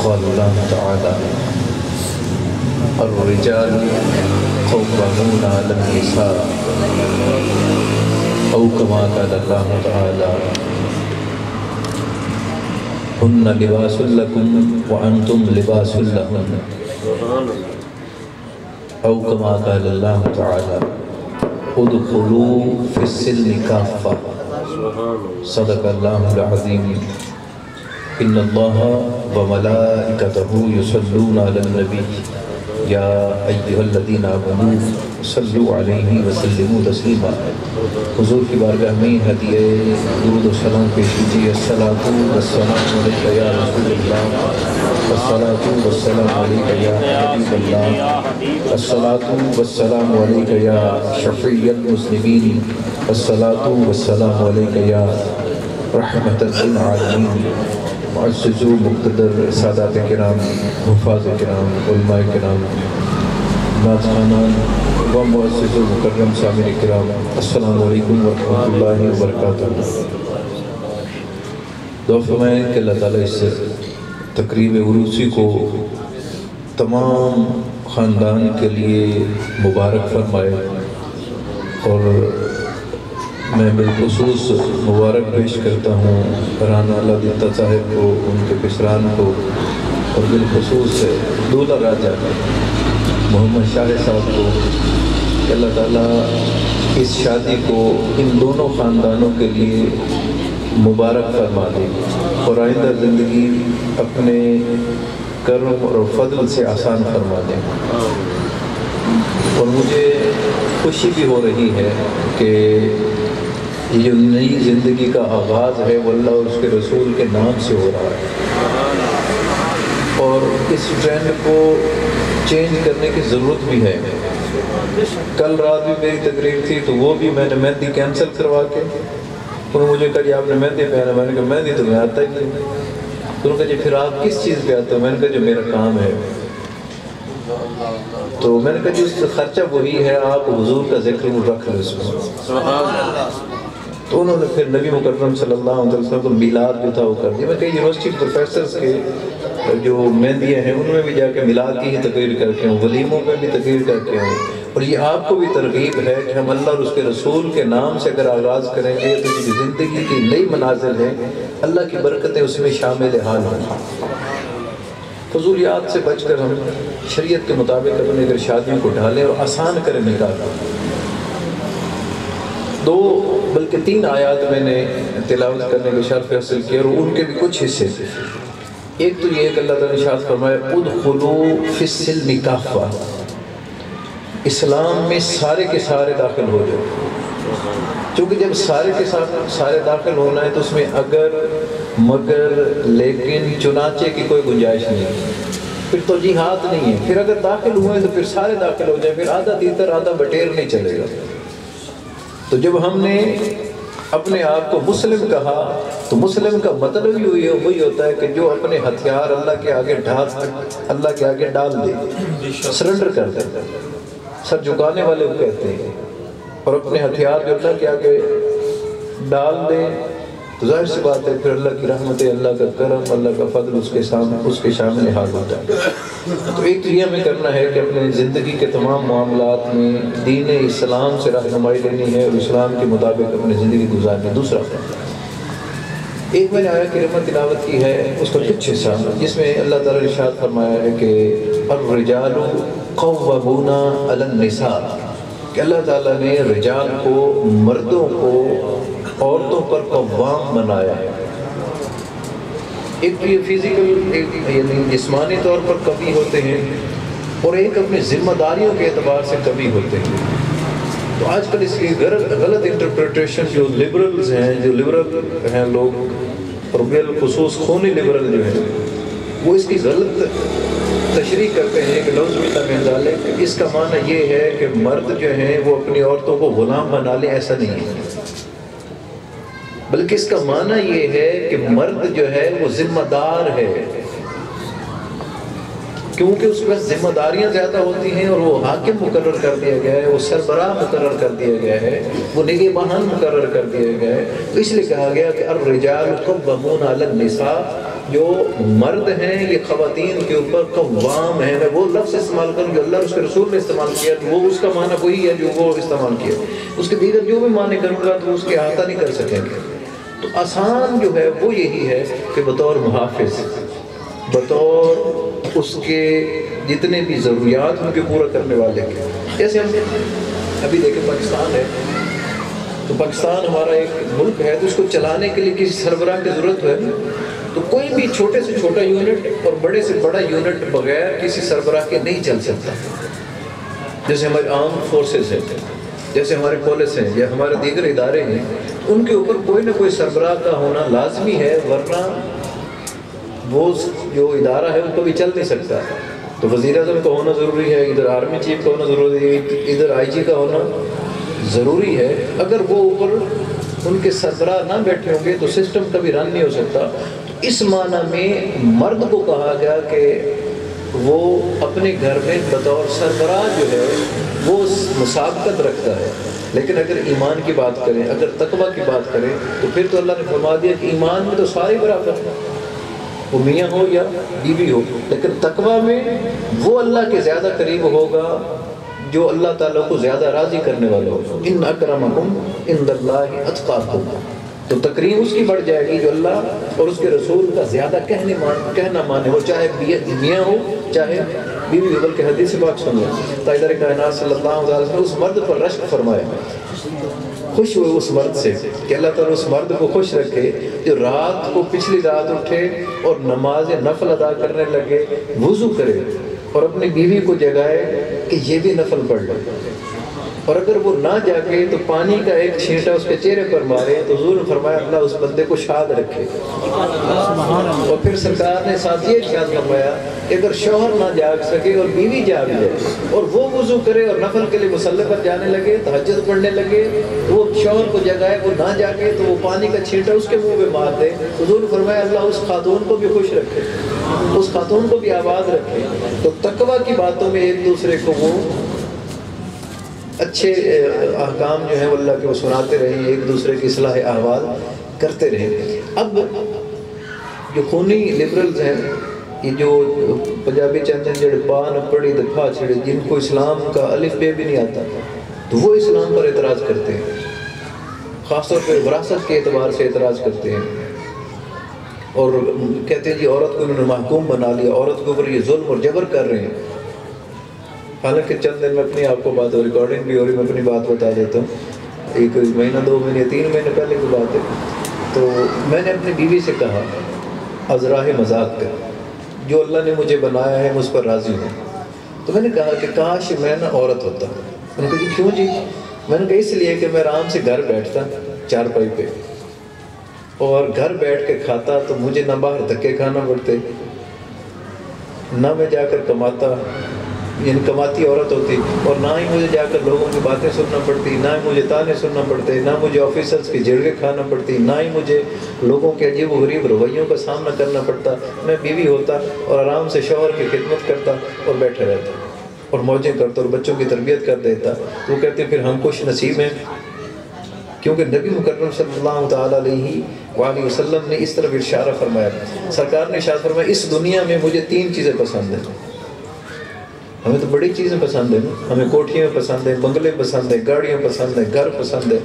قال اللہ تعالی الرجال قوامون علی النساء او کما قال اللہ تعالی ہن لباس لکم وانتم لباس لہن او کما قال اللہ تعالی ادخلوا فی السلم کافہ صدق اللہ العظیم ان اللہ وملائکتہ یصلون علی النبی یا ایہا الذین آمنوا صلوا علیہ وسلموا تسلیما۔ حضور کی بارگاہ میں ہدیہ درود و سلام پیش کیجیے۔ الصلاۃ والسلام علیک یا رسول اللہ، الصلاۃ والسلام علیک یا حبیب اللہ، الصلاۃ والسلام علیک یا شفیع المذنبین، الصلاۃ والسلام علیک یا رحمۃ للعالمین۔ معزز و مقتدر سادات کرام، حفاظ کرام، علماء کرام، نعت خوانان و معزز و مکرم سامعین کرام، السلام علیکم ورحمۃ اللہ وبرکاتہ۔ دعا فرمائیں کہ اللہ تعالیٰ اس تقریب عروسی کو تمام خاندان کے لیے مبارک فرمائے، اور میں بالخصوص مبارک پیش کرتا ہوں رانا اللہ دیتا صاحب کو، ان کے پسران کو، اور بالخصوص دولہ راجہ محمد شاہ صاحب کو، کہ اللہ تعالیٰ اس شادی کو ان دونوں خاندانوں کے لیے مبارک فرما دے اور آئندہ زندگی اپنے کرم اور فضل سے آسان فرما دے۔ اور مجھے خوشی بھی ہو رہی ہے کہ یہ جو نئی زندگی کا آغاز ہے وہ اللہ اور اس کے رسول کے نام سے ہو رہا ہے، اور اس ٹرینڈ کو چینج کرنے کی ضرورت بھی ہے۔ کل رات بھی میری تقریر تھی تو وہ بھی میں نے مہندی کینسل کروا کے، انہوں نے مجھے کہا جی آپ نے مہندی پہ آنا، میں نے کہا مہندی تو میں آتا ہی نہیں۔ انہوں نے کہا جی پھر آپ کس چیز پہ آتے ہو؟ میں نے کہا جو میرا کام ہے۔ تو میں نے کہا جی اس کا خرچہ وہی ہے، آپ حضور کا ذکر رکھ لیں اس میں۔ تو انہوں نے پھر نبی مکرم صلی اللہ علیہ وسلم کو میلاد بھی تھا وہ کر دیا۔ میں کئی یونیورسٹی پروفیسرز کے جو مہندیاں ہیں ان میں بھی جا کے میلاد کی ہی تقریر کر کے ہوں، ولیموں میں بھی تقریر کر کے ہوں، اور یہ آپ کو بھی ترغیب ہے کہ ہم اللہ اور اس کے رسول کے نام سے اگر آغاز کریں گے تو یہ زندگی کی نئی منازل ہے، اللہ کی برکتیں اس میں شامل حال ہوں۔ فضولیات سے بچ کر ہم شریعت کے مطابق اپنے اگر شادیوں کو ڈھالیں اور آسان کریں نکاح۔ دو بلکہ تین آیات میں نے تلاوت کرنے کا شرف حاصل کیا، اور ان کے بھی کچھ حصے تھے۔ ایک تو یہ کہ اللہ تعالیٰ نے ارشاد فرمایا ادخلوا فی السلم کافہ، اسلام میں سارے کے سارے داخل ہو جائے۔ چونکہ جب سارے کے سارے داخل ہونا ہے تو اس میں اگر مگر لیکن چنانچہ کی کوئی گنجائش نہیں ہے، پھر توجیحات نہیں ہے۔ پھر اگر داخل ہوئے تو پھر سارے داخل ہو جائیں، پھر آدھا تیتر آدھا بٹیر نہیں چلے گا۔ تو جب ہم نے اپنے آپ کو مسلم کہا تو مسلم کا مطلب ہی وہی ہوتا ہے کہ جو اپنے ہتھیار اللہ کے آگے ڈال دے، سرنڈر کر دے، سر جھکانے والے کو کہتے ہیں، اور اپنے ہتھیار جو اللہ کے آگے ڈال دے تو ظاہر سی بات ہے پھر اللہ کی رحمت، اللہ کا کرم، اللہ کا فضل اس کے شامل حال ہوتا ہے۔ تو ایک تو یہ ہمیں کرنا ہے کہ اپنے زندگی کے تمام معاملات میں دین اسلام سے رہنمائی لینی ہے اور اسلام کے مطابق اپنی زندگی گزارنی۔ دوسرا ایک میں نے آیت کریمہ تلاوت کی ہے، اس کا کچھ حصہ جس میں اللہ تعالیٰ نے ارشاد فرمایا ہے کہ الرجال قوامون علی النساء، کہ اللہ تعالیٰ نے رجال کو، مردوں کو عورتوں پر قوام بنایا ہے۔ ایک تو یہ فزیکل یعنی جسمانی طور پر قوی ہوتے ہیں، اور ایک اپنی ذمہ داریوں کے اعتبار سے قوی ہوتے ہیں۔ تو آج کل اس کی غلط انٹرپریٹیشن جو لبرلز ہیں، جو لبرل ہیں لوگ، اور بالخصوص خونی لبرل جو ہیں، وہ اس کی غلط تشریح کرتے ہیں کہ لفظ باللہ من ذالک، کہ اس کا معنی یہ ہے کہ مرد جو ہیں وہ اپنی عورتوں کو غلام بنا لیں۔ ایسا نہیں ہے، بلکہ اس کا معنی یہ ہے کہ مرد جو ہے وہ ذمہ دار ہے، کیونکہ اس میں ذمہ داریاں زیادہ ہوتی ہیں، اور وہ حاکم مقرر کر دیا گیا ہے، وہ سربراہ مقرر کر دیا گیا ہے، وہ نگہبان مقرر کر دیا گیا ہے۔ تو اس لیے کہا گیا کہ الرجال قوامون علی النساء، جو مرد ہیں یہ خواتین کے اوپر قوام ہیں. میں وہ لفظ استعمال کروں جو اللہ اور اس کے رسول نے استعمال کیا تو وہ اس کا معنی وہی ہے جو وہ استعمال کیا. اس کے دیگر جو بھی معنی کروں گا تو اس کے احاطہ نہیں کر سکیں گے. تو آسان جو ہے وہ یہی ہے کہ بطور محافظ، بطور اس کے جتنے بھی ضروریات ان کے پورا کرنے والے کے. جیسے ہم ابھی دیکھیں پاکستان ہے، تو پاکستان ہمارا ایک ملک ہے تو اس کو چلانے کے لیے کسی سربراہ کی ضرورت ہے. تو کوئی بھی چھوٹے سے چھوٹا یونٹ اور بڑے سے بڑا یونٹ بغیر کسی سربراہ کے نہیں چل سکتا. جیسے ہمارے آرم فورسز ہیں، جیسے ہمارے پولیس ہیں یا ہمارے دیگر ادارے ہیں، ان کے اوپر کوئی نہ کوئی سربراہ کا ہونا لازمی ہے، ورنہ وہ جو ادارہ ہے وہ کبھی چل نہیں سکتا. تو وزیر اعظم کا ہونا ضروری ہے، ادھر آرمی چیف کا ہونا ضروری ہے، ادھر آئی جی کا ہونا ضروری ہے. اگر وہ اوپر ان کے سربراہ نہ بیٹھے ہوں گے تو سسٹم کبھی رن نہیں ہو سکتا. اس معنی میں مرد کو کہا گیا کہ وہ اپنے گھر میں بطور سربراہ جو ہے وہ مسابقت رکھتا ہے. لیکن اگر ایمان کی بات کریں، اگر تقویٰ کی بات کریں تو پھر تو اللہ نے فرما دیا کہ ایمان میں تو سارے برابر ہیں، وہ میاں ہو یا بیوی ہو. لیکن تقویٰ میں وہ اللہ کے زیادہ قریب ہوگا جو اللہ تعالیٰ کو زیادہ راضی کرنے والا ہوگا. ان اکرمکم عند اللہ اتقاکم. تو تکریم اس کی بڑھ جائے گی جو اللہ اور اس کے رسول کا زیادہ کہنا مانے، وہ چاہے میاں ہو چاہے بیوی ہو. بلکہ حدیث پاک سن لیں، تاجدار کائنات صلی اللہ علیہ وسلم اس مرد پر رشک فرمایا، خوش ہوئے اس مرد سے کہ اللہ تعالیٰ اس مرد کو خوش رکھے جو رات کو پچھلی رات اٹھے اور نماز نفل ادا کرنے لگے، وضو کرے اور اپنی بیوی کو جگائے کہ یہ بھی نفل پڑھ لے. اور اگر وہ نہ جاگے تو پانی کا ایک چھینٹا اس کے چہرے پر مارے تو حضور نے فرمایا اللہ اس بندے کو شاد رکھے. اور پھر سرکار نے ساتھ یہ ارشاد فرمایا کہ اگر شوہر نہ جاگ سکے اور بیوی جاگ جائے اور وہ وضو کرے اور نفل کے لیے مصلی پر جانے لگے، تہجد پڑھنے لگے، وہ شوہر کو جگائے، وہ نہ جاگے تو وہ پانی کا چھینٹا اس کے منہ میں مار دے. حضور نے فرمایا اللہ اس خاتون کو بھی خوش رکھے، اس خاتون کو بھی آباد رکھے. تو تقویٰ کی باتوں میں ایک دوسرے کو وہ اچھے احکام جو ہیں وہ اللہ کے وہ سناتے رہیں، ایک دوسرے کی اصلاح احوال کرتے رہیں. اب جو خونی لبرلز ہیں، یہ جو پنجابی چندن جڑے پان پڑی دکھا چھڑے، جن کو اسلام کا الف بے بھی نہیں آتا، تو وہ اسلام پر اعتراض کرتے ہیں، خاص طور پہ وراثت کے اعتبار سے اعتراض کرتے ہیں اور کہتے ہیں جی عورت کو انہوں نے محکوم بنا لیا، عورت کے اوپر یہ ظلم اور جبر کر رہے ہیں. حالانکہ چند دن میں اپنی آپ کو بات ریکارڈنگ بھی ہو رہی، میں اپنی بات بتا دیتا ہوں. ایک مہینہ 2 مہینے 3 مہینے پہلے کی بات ہے. تو میں نے اپنی بیوی سے کہا ازراہ مذاق کر، جو اللہ نے مجھے بنایا ہے مجھ پر راضی ہوں. تو میں نے کہا کہ کاش میں نا عورت ہوتا. انہوں نے کہا جی کیوں جی؟ میں نے کہا اس لیے کہ میں آرام سے گھر بیٹھتا چارپائی پہ اور گھر بیٹھ کے کھاتا تو مجھے نہ باہر دھکے کھانا پڑتے، نہ میں جا کر کماتا، یعنی کماتی عورت ہوتی، اور نہ ہی مجھے جا کر لوگوں کی باتیں سننا پڑتی، نہ ہی مجھے تانے سننا پڑتے، نہ مجھے آفیسرز کی جھڑکیں کھانا پڑتی، نہ ہی مجھے لوگوں کے عجیب و غریب رویوں کا سامنا کرنا پڑتا. میں بیوی ہوتا اور آرام سے شوہر کی خدمت کرتا اور بیٹھے رہتا اور موجیں کرتا اور بچوں کی تربیت کر دیتا. تو وہ کہتے پھر ہم خوش نصیب ہیں، کیونکہ نبی مکرم صلی اللہ تعالیٰ علیہ وآلہ وسلم نے اس طرف اشارہ فرمایا. سرکار نے ارشاد فرمایا اس دنیا میں مجھے 3 چیزیں پسند ہیں. ہمیں تو بڑی چیزیں پسند ہیں، ہمیں کوٹھیاں پسند ہیں، بنگلے پسند ہیں، گاڑیاں پسند ہیں، گھر پسند ہے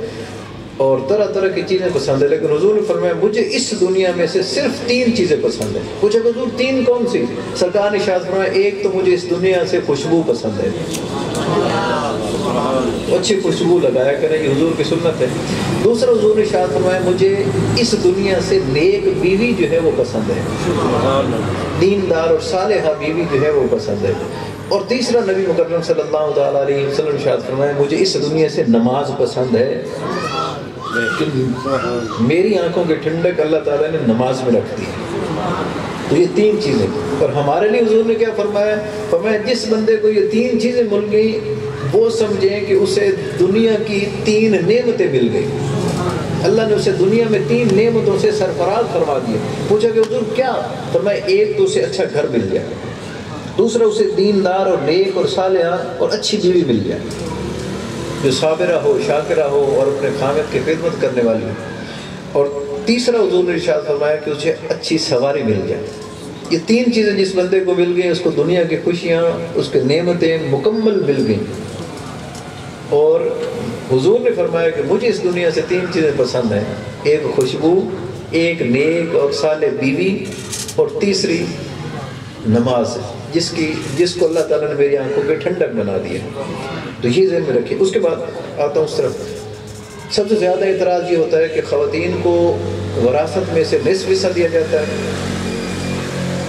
اور طرح طرح کی چیزیں پسند ہیں. لیکن حضور نے فرمایا مجھے اس دنیا میں سے صرف 3 چیزیں پسند ہیں. پوچھا کہ حضور 3 کون سی؟ سرکار نے ارشاد فرمایا ایک تو مجھے اس دنیا سے خوشبو پسند ہے، اچھی خوشبو لگایا کریں، یہ حضور کی سنت ہے. دوسرا حضور نے ارشاد فرمایا مجھے اس دنیا سے نیک بیوی جو ہے وہ پسند ہے، دیندار اور صالحہ بیوی جو ہے وہ پسند ہے. اور تیسرا نبی مکرم صلی اللہ تعالیٰ علیہ وسلم ارشاد فرمایا مجھے اس دنیا سے نماز پسند ہے، میری آنکھوں کی ٹھنڈک اللہ تعالیٰ نے نماز میں رکھ دی. تو یہ 3 چیزیں. اور ہمارے لیے حضور نے کیا فرمایا؟ فرمایا جس بندے کو یہ 3 چیزیں مل گئی وہ سمجھیں کہ اسے دنیا کی 3 نعمتیں مل گئی. اللہ نے اسے دنیا میں 3 نعمتوں سے سرفراز فرما دیا. پوچھا کہ حضور کیا؟ فرمایا ایک تو اسے اچھا گھر مل گیا، دوسرا اسے دیندار اور نیک اور صالحہ اور اچھی بیوی مل جائے جو صابرہ ہو، شاکرہ ہو اور اپنے خامد کی خدمت کرنے والی ہو. اور تیسرا حضور نے ارشاد فرمایا کہ اسے اچھی سواری مل جائے. یہ تین چیزیں جس بندے کو مل گئیں، اس کو دنیا کی خوشیاں، اس کے نعمتیں مکمل مل گئیں. اور حضور نے فرمایا کہ مجھے اس دنیا سے تین چیزیں پسند ہیں، ایک خوشبو، ایک نیک اور صالح بیوی، اور تیسری نماز، جس کو اللہ تعالیٰ نے میری آنکھوں کے ٹھنڈک بنا دی ہے. تو یہ ذہن میں رکھیے. اس کے بعد آتا ہوں اس طرف. سب سے زیادہ اعتراض یہ ہوتا ہے کہ خواتین کو وراثت میں سے نصف حصہ دیا جاتا ہے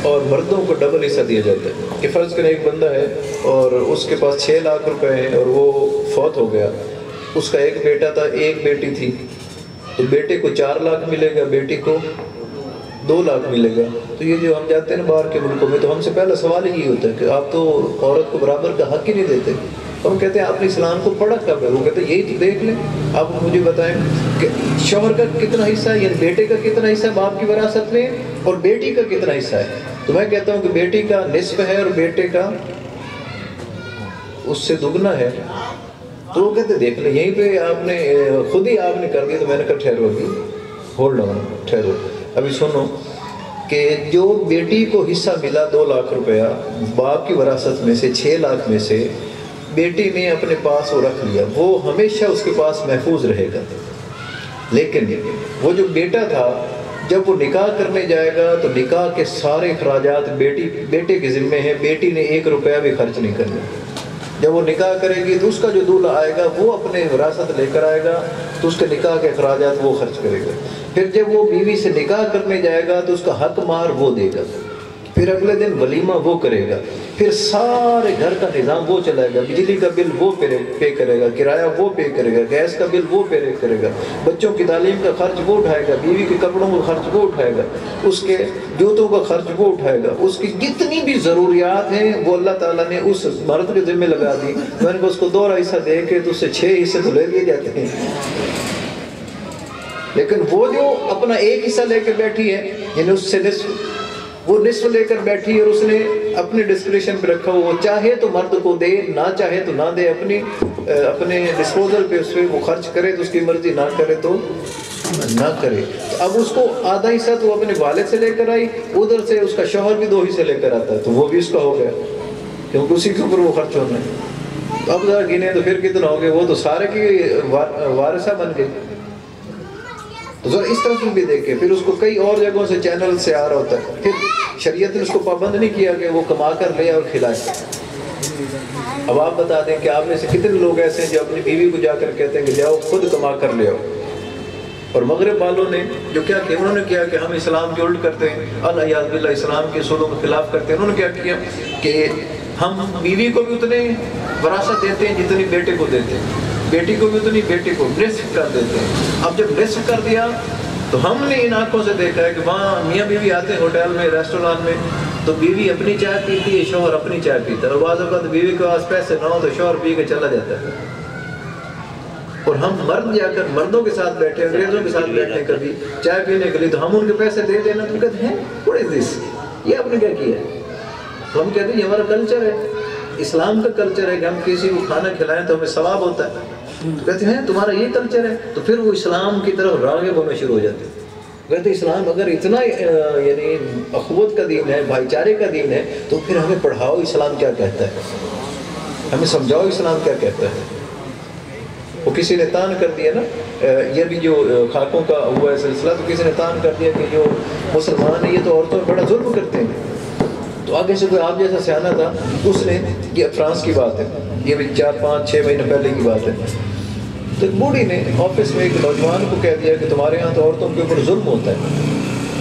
اور مردوں کو ڈبل حصہ دیا جاتا ہے. کہ فرض کریں ایک بندہ ہے اور اس کے پاس 6 لاکھ روپے ہیں اور وہ فوت ہو گیا. اس کا ایک بیٹا تھا، ایک بیٹی تھی. تو بیٹے کو 4 لاکھ ملے گا، بیٹی کو 2 لاکھ ملے گا. تو یہ جو ہم جاتے ہیں باہر کے ملکوں میں، تو ہم سے پہلا سوال یہی ہوتا ہے کہ آپ تو عورت کو برابر کا حق ہی نہیں دیتے. ہم کہتے ہیں آپ نے اسلام کو پڑھا کب ہے؟ وہ کہتے ہیں یہی تو دیکھ لیں. آپ مجھے بتائیں کہ شوہر کا کتنا حصہ ہے، یعنی بیٹے کا کتنا حصہ ہے باپ کی وراثت میں، اور بیٹی کا کتنا حصہ ہے. تو میں کہتا ہوں کہ بیٹی کا نصف ہے اور بیٹے کا اس سے دگنا ہے. تو وہ کہتے دیکھ لیں یہیں پہ آپ نے خود ہی آپ نے کر دیا. تو میں نے کہا ٹھہرو ابھی، ہولڈ آن، ٹھہرو ابھی سنو کہ جو بیٹی کو حصہ ملا 2 لاکھ روپیہ باپ کی وراثت میں سے، 6 لاکھ میں سے بیٹی نے اپنے پاس وہ رکھ لیا، وہ ہمیشہ اس کے پاس محفوظ رہے گا. لیکن وہ جو بیٹا تھا جب وہ نکاح کرنے جائے گا تو نکاح کے سارے اخراجات بیٹے کے ذمے ہیں. بیٹی نے 1 روپیہ بھی خرچ نہیں کرنا. جب وہ نکاح کرے گی تو اس کا جو دولہا آئے گا وہ اپنے وراثت لے کر آئے گا، تو اس کے نکاح کے اخراجات وہ خرچ کرے گا. پھر جب وہ بیوی سے نکاح کرنے جائے گا تو اس کا حق مار وہ دے گا. پھر اگلے دن ولیمہ وہ کرے گا. پھر سارے گھر کا نظام وہ چلائے گا. بجلی کا بل وہ پے کرے گا، کرایہ وہ پے کرے گا، گیس کا بل وہ پے کرے گا، بچوں کی تعلیم کا خرچ وہ اٹھائے گا، بیوی کے کپڑوں کا خرچ وہ اٹھائے گا، اس کے جوتوں کا خرچ وہ اٹھائے گا. اس کی جتنی بھی ضروریات ہیں وہ اللہ تعالیٰ نے اس مرد کے ذمہ لگا دی. میں نے اس کو 2 حصہ دے کے تو اس سے 6 حصے تو لے لیے جاتے ہیں. لیکن وہ جو اپنا 1 حصہ لے کے بیٹھی ہے، یعنی اس سے وہ نصف لے کر بیٹھی اور اس نے اپنے ڈسکریشن پہ رکھا، وہ چاہے تو مرد کو دے، نہ چاہے تو نہ دے، اپنے ڈسپوزل پہ اس پہ وہ خرچ کرے تو اس کی مرضی، نہ کرے تو نہ کرے. اب اس کو آدھا حصہ تو اپنے والد سے لے کر آئی، ادھر سے اس کا شوہر بھی 2 حصے لے کر آتا ہے، تو وہ بھی اس کا ہو گیا کیونکہ اسی کے اوپر وہ خرچ ہونا ہے. تو اب ذرا گنے تو پھر کتنا ہو گئے، وہ تو سارے کی وارثہ بن گئے. تو ذرا اس طرف بھی دیکھیں. پھر اس کو کئی اور جگہوں سے چینل سے آ رہا ہوتا ہے. پھر شریعت نے اس کو پابند نہیں کیا کہ وہ کما کر لے اور کھلائے. اب آپ بتا دیں کہ آپ میں سے کتنے لوگ ایسے ہیں جو اپنی بیوی کو جا کر کہتے ہیں کہ جاؤ خود کما کر لے آؤ. اور مغرب والوں نے جو کیا کیا، انہوں نے کیا کہ ہم اسلام کے الٹ کرتے ہیں، الیاذ باللہ اسلام کے اصولوں کے خلاف کرتے ہیں. انہوں نے کیا کیا کہ ہم بیوی کو بھی اتنے وراثت دیتے ہیں جتنی بیٹے کو دیتے ہیں، بیٹی کو بھی اتنی، بیٹی کو نصف کر دیتے ہیں. اب جب نصف کر دیا تو ہم نے ان آنکھوں سے دیکھا ہے کہ وہاں میاں بیوی آتے ہیں ہوٹل میں، ریسٹوران میں، تو بیوی اپنی چائے پیتی ہے، شوہر اپنی چائے پیتا ہے. اور بعض اوقات بیوی کے پاس پیسے نہ ہو تو شوہر پی کے چلا جاتا ہے. اور ہم مرد جا کر مردوں کے ساتھ بیٹھے، انگریزوں کے ساتھ بیٹھے کبھی چائے پینے کے لیے، تو ہم ان کے پیسے دے دینا. تو کہتے ہیں what is this؟ یہ آپ نے کیا کیا ہے؟ تو ہم کہتے ہیں یہ ہمارا کلچر ہے، اسلام کا کلچر ہے کہ ہم کسی کو کھانا کھلائیں تو ہمیں ثواب ہوتا ہے. تو کہتے ہیں تمہارا یہ کلچر ہے. تو پھر وہ اسلام کی طرف راغب ہونا شروع ہو جاتے ہیں. کہتے اسلام اگر اتنا یعنی اخوت کا دین ہے، بھائی چارے کا دین ہے، تو پھر ہمیں پڑھاؤ اسلام کیا کہتا ہے، ہمیں سمجھاؤ اسلام کیا کہتا ہے. وہ کسی نے تان کر دیا نا، یہ بھی جو خاکوں کا ہوا ہے سلسلہ، تو کسی نے تان کر دیا کہ جو مسلمان ہیں یہ تو عورتوں پر بڑا ظلم کرتے ہیں. تو آگے سے کوئی آپ جیسا سیانا تھا، اس نے، یہ فرانس کی بات ہے، یہ بھی 4-5-6 مہینے پہلے کی بات ہے، تو ایک بوڑھی نے آفس میں ایک نوجوان کو کہہ دیا کہ تمہارے ہاں تو عورتوں کے اوپر ظلم ہوتا ہے.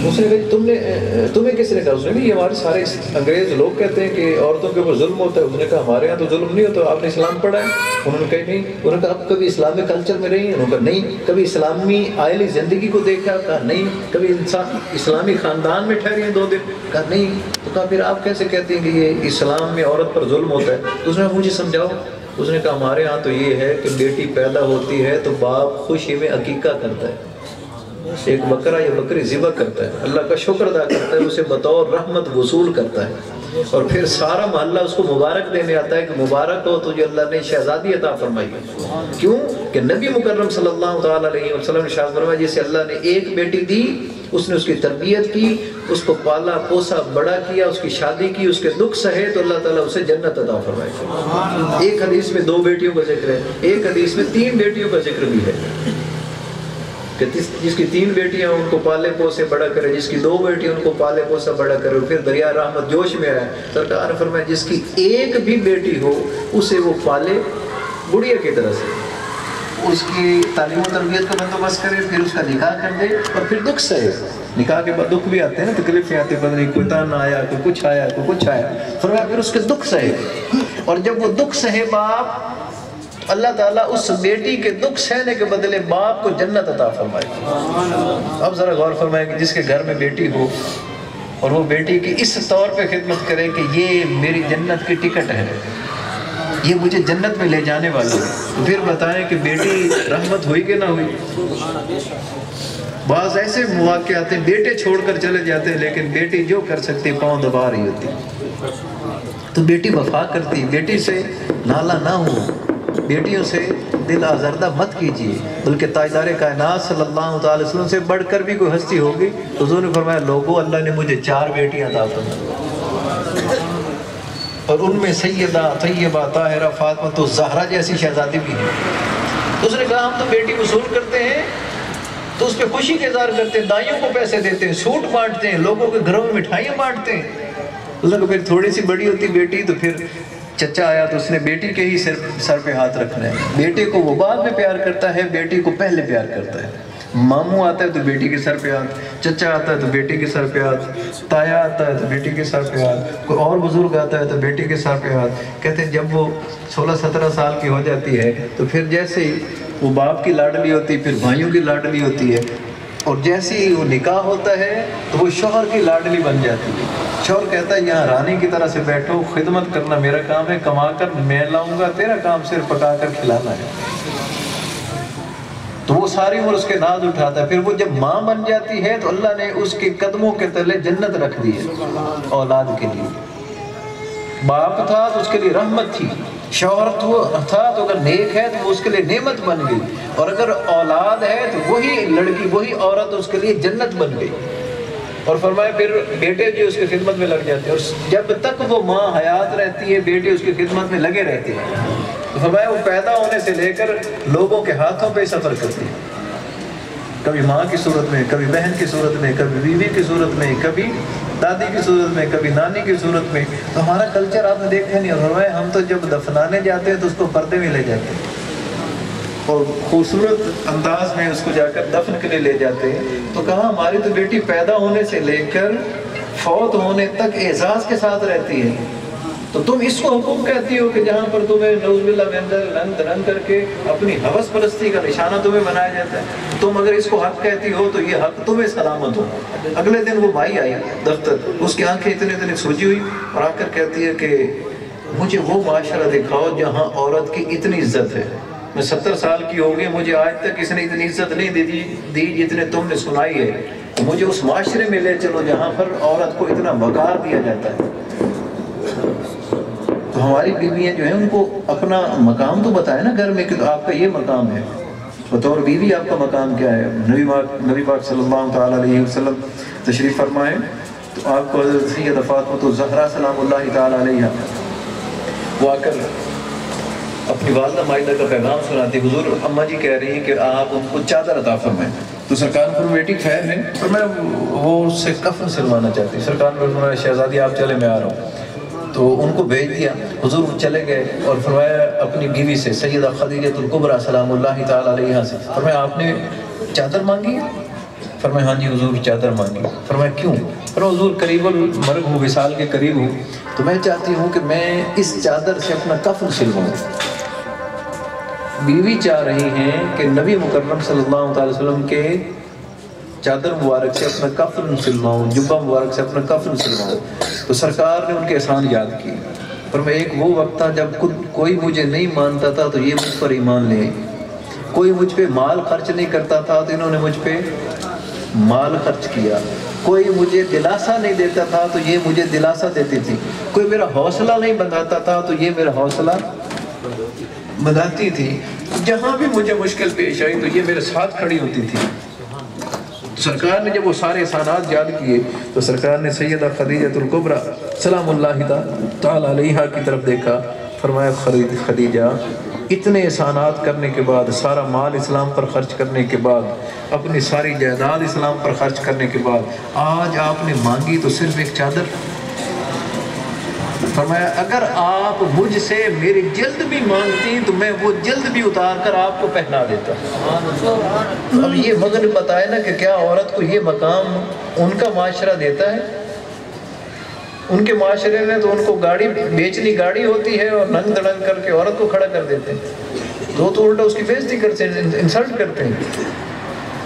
اس نے کہا تمہیں کس نے کہا؟ اس نے بھی یہ ہمارے سارے انگریز لوگ کہتے ہیں کہ عورتوں کے اوپر ظلم ہوتا ہے. اس نے کہا ہمارے ہاں تو ظلم نہیں ہوتا، آپ نے اسلام پڑھا ہے؟ انہوں نے کہا نہیں. انہوں نے کہا اب کبھی اسلامی کلچر میں رہی ہیں؟ انہوں نے کہا نہیں. کبھی اسلامی آئلی زندگی کو دیکھا؟ کہا نہیں. کبھی انسان اسلامی خاندان میں ٹھہری ہیں 2 دن؟ کہا نہیں. تو کہا پھر آپ کیسے کہتے ہیں کہ یہ اسلام میں عورت پر ظلم ہوتا ہے؟ تو اس نے مجھے سمجھاؤ. اس نے کہا ہمارے ہاں تو یہ ہے کہ بیٹی پیدا ہوتی ہے تو باپ خوشی میں عقیقہ کرتا ہے، ایک بکرا یا بکری ذبح کرتا ہے، اللہ کا شکر ادا کرتا ہے، اسے بطور رحمت وصول کرتا ہے. اور پھر سارا محلہ اس کو مبارک دینے آتا ہے کہ مبارک ہو تجھے اللہ نے شہزادی عطا فرمائی. کیوں کہ نبی مکرم صلی اللہ تعالیٰ علیہ وسلم نے شاہ فرمایا جسے اللہ نے ایک بیٹی دی، اس نے اس کی تربیت کی، اس کو پالا پوسا بڑا کیا، اس کی شادی کی، اس کے دکھ سہے تو اللہ تعالیٰ اسے جنت عطا فرمائے. ایک حدیث میں 2 بیٹیوں کا ذکر ہے، ایک حدیث میں 3 بیٹیوں کا ذکر بھی ہے کہ جس کی 3 بیٹیاں ان کو پالے پوسے بڑا کرے، جس کی 2 بیٹیاں ان کو پالے پوسا بڑا کرے. پھر دریا رحمت جوش میں آیا، سرکار نے فرمایا جس کی ایک بھی بیٹی ہو اسے وہ پالے گڑیا کی طرح سے، اس کی تعلیم و تربیت کا بندوبست کرے، پھر اس کا نکاح کر دے اور پھر دکھ سہے. نکاح کے بعد دکھ بھی آتے ہیں نا، تکلیفیں آتی ہیں، پتہ نہیں کوئی تانا آیا، کوئی کچھ آیا، کوئی کچھ آیا. فرمایا پھر اس کے دکھ سہے، اور جب وہ دکھ سہے باپ، اللہ تعالیٰ اس بیٹی کے دکھ سہنے کے بدلے باپ کو جنت عطا فرمائے. اب ذرا غور فرمائے کہ جس کے گھر میں بیٹی ہو اور وہ بیٹی کی اس طور پہ خدمت کرے کہ یہ میری جنت کی ٹکٹ ہے، یہ مجھے جنت میں لے جانے والا ہے، تو پھر بتائیں کہ بیٹی رحمت ہوئی کہ نہ ہوئی. بعض ایسے مواقع آتے ہیں بیٹے چھوڑ کر چلے جاتے ہیں لیکن بیٹی جو کر سکتی پاؤں دبا رہی ہوتی، تو بیٹی وفا کرتی. بیٹی سے نالا نہ ہو، بیٹیوں سے دل آزردہ مت کیجیے، بلکہ تاجدار کائنات صلی اللہ تعالی وسلم سے بڑھ کر بھی کوئی ہستی ہوگی. حضور نے فرمایا لوگوں اللہ نے مجھے 4 بیٹیاں عطا فرمائیں، اور ان میں سیدہ طیبہ طاہرہ فاطمہ تو زہرا جیسی شہزادی بھی ہے. تو اس نے کہا ہم تو بیٹی وصول کرتے ہیں تو اس پہ خوشی کا اظہار کرتے ہیں، دائیوں کو پیسے دیتے ہیں، سوٹ بانٹتے ہیں، لوگوں کے گھروں میں مٹھائیاں بانٹتے ہیں. اس نے کہا پھر تھوڑی سی بڑی ہوتی بیٹی تو پھر چچا آیا تو اس نے بیٹی کے ہی سر پہ ہاتھ رکھنا ہے. بیٹے کو وہ بعد میں پیار کرتا ہے، بیٹی کو پہلے پیار کرتا ہے. ماموں آتا ہے تو بیٹی کے سر پہ ہاتھ، چچا آتا ہے تو بیٹی کے سر پہ ہاتھ، تایا آتا ہے تو بیٹی کے سر پہ ہاتھ، کوئی اور بزرگ آتا ہے تو بیٹی کے سر پہ ہاتھ. کہتے ہیں جب وہ 16-17 سال کی ہو جاتی ہے تو پھر جیسے ہی وہ باپ کی لاڈلی ہوتی ہے، پھر بھائیوں کی لاڈلی ہوتی ہے، اور جیسے ہی وہ نکاح ہوتا ہے تو وہ شوہر کی لاڈلی بن جاتی ہے. شوہر کہتا ہے یہاں رانی کی طرح سے بیٹھو، خدمت کرنا میرا کام ہے، کما کر میں لاؤں گا، تیرا کام صرف پکا کر کھلانا ہے. تو وہ ساری عمر اس کے ناز اٹھاتا ہے. پھر وہ جب ماں بن جاتی ہے تو اللہ نے اس کے قدموں کے تلے جنت رکھ دی ہے اولاد کے لیے. باپ تھا تو اس کے لیے رحمت تھی، شوہر تھا تو اگر نیک ہے تو وہ اس کے لیے نعمت بن گئی، اور اگر اولاد ہے تو وہی لڑکی وہی عورت اس کے لیے جنت بن گئی. اور فرمایا پھر بیٹے جو اس کی خدمت میں لگ جاتے ہیں، اور جب تک وہ ماں حیات رہتی ہے بیٹے اس کی خدمت میں لگے رہتے ہیں. تو فرمایا وہ پیدا ہونے سے لے کر لوگوں کے ہاتھوں پہ سفر کرتی ہے، کبھی ماں کی صورت میں، کبھی بہن کی صورت میں، کبھی بیوی کی صورت میں، کبھی دادی کی صورت میں، کبھی نانی کی صورت میں. تو ہمارا کلچر آپ نے دیکھا نہیں. اور فرمایا ہم تو جب دفنانے جاتے ہیں تو اس کو پردے میں لے جاتے ہیں اور خوبصورت انداز میں اس کو جا کر دفن کے لیے لے جاتے ہیں. تو کہا ہماری تو بیٹی پیدا ہونے سے لے کر فوت ہونے تک اعزاز کے ساتھ رہتی ہے، تو تم اس کو حکم کہتی ہو کہ جہاں پر تمہیں نعوذ باللہ من ذالک رنگ درنگ کر کے اپنی ہوس پرستی کا نشانہ تمہیں بنایا جاتا ہے. تم اگر اس کو حق کہتی ہو تو یہ حق تمہیں سلامت ہو. اگلے دن وہ بھائی آئی دفتر، اس کی آنکھیں اتنے سوجی ہوئی اور آ کر کہتی ہے کہ مجھے وہ معاشرہ دکھاؤ جہاں عورت کی اتنی عزت ہے. میں 70 سال کی ہو گئی، مجھے آج تک اس نے اتنی عزت نہیں دی جتنے تم نے سنائی ہے. مجھے اس معاشرے میں لے چلو جہاں پر عورت کو اتنا وقار دیا جاتا ہے. تو ہماری بیویاں جو ہیں ان کو اپنا مقام تو بتائے نا گھر میں کہ آپ کا یہ مقام ہے. بطور بیوی آپ کا مقام کیا ہے؟ نبی پاک صلی اللہ تعالیٰ علیہ وسلم تشریف فرمائے تو آپ کو حضرت سیدہ فاطمہ الزہرا سلام اللہ تعالیٰ علیہ وہ آ کر اپنی والدہ مائدہ کا پیغام سناتی. حضور اماں جی کہہ رہی ہیں کہ آپ ان کو چادر عطا فرمائیں. تو سرکار نے فرمایا بیٹی خیر ہے، اور میں وہ اس سے کفن سلوانا چاہتی. سرکار نے فرمایا شہزادی آپ چلے میں آ رہا ہوں. تو ان کو بھیج دیا. حضور چلے گئے اور فرمایا اپنی بیوی سے سیدہ خدیجہ الکبریٰ سلام اللہ تعالیٰ علیہا سے فرمایا آپ نے چادر مانگی؟ فرمایا ہاں جی حضور چادر مانگی. فرمایا کیوں؟ فرمایا حضور قریب المرگ ہوں، وصال کے قریب ہوں، تو میں چاہتی ہوں کہ میں اس چادر سے اپنا کفن سلواؤں. بیوی چاہ رہی ہیں کہ نبی مکرم صلی اللہ تعالی وسلم کے چادر مبارک سے اپنا کفن سلواؤں، جبہ مبارک سے اپنا کفن سلواؤں. تو سرکار نے ان کے احسان یاد کی. پر میں ایک وہ وقت تھا جب کوئی مجھے نہیں مانتا تھا تو یہ مجھ پر ایمان لے آئی. کوئی مجھ پہ مال خرچ نہیں کرتا تھا تو انہوں نے مجھ پہ مال خرچ کیا. کوئی مجھے دلاسا نہیں دیتا تھا تو یہ مجھے دلاسا دیتی تھی، کوئی میرا حوصلہ نہیں بندھاتا تھا تو یہ میرا حوصلہ بندھاتی تھی، جہاں بھی مجھے مشکل پیش آئی تو یہ میرے ساتھ کھڑی ہوتی تھی۔ سرکار نے جب وہ سارے احسانات یاد کیے تو سرکار نے سیدہ خدیجہ الکبریٰ سلام اللہ تعالی علیہا کی طرف دیکھا، فرمایا خدیجہ اتنے احسانات کرنے کے بعد، سارا مال اسلام پر خرچ کرنے کے بعد، اپنی ساری جائیداد اسلام پر خرچ کرنے کے بعد، آج آپ نے مانگی تو صرف ایک چادر۔ فرمایا اگر آپ مجھ سے میری جلد بھی مانگتی تو میں وہ جلد بھی اتار کر آپ کو پہنا دیتا۔ اب یہ وزن بتائے نا کہ کیا عورت کو یہ مقام ان کا معاشرہ دیتا ہے؟ ان کے معاشرے میں تو ان کو گاڑی بیچنی گاڑی ہوتی ہے اور ننگ دڑنگ کر کے عورت کو کھڑا کر دیتے ہیں، تو الٹا اس کی بےزتی کرتے ہیں، انسلٹ کرتے ہیں۔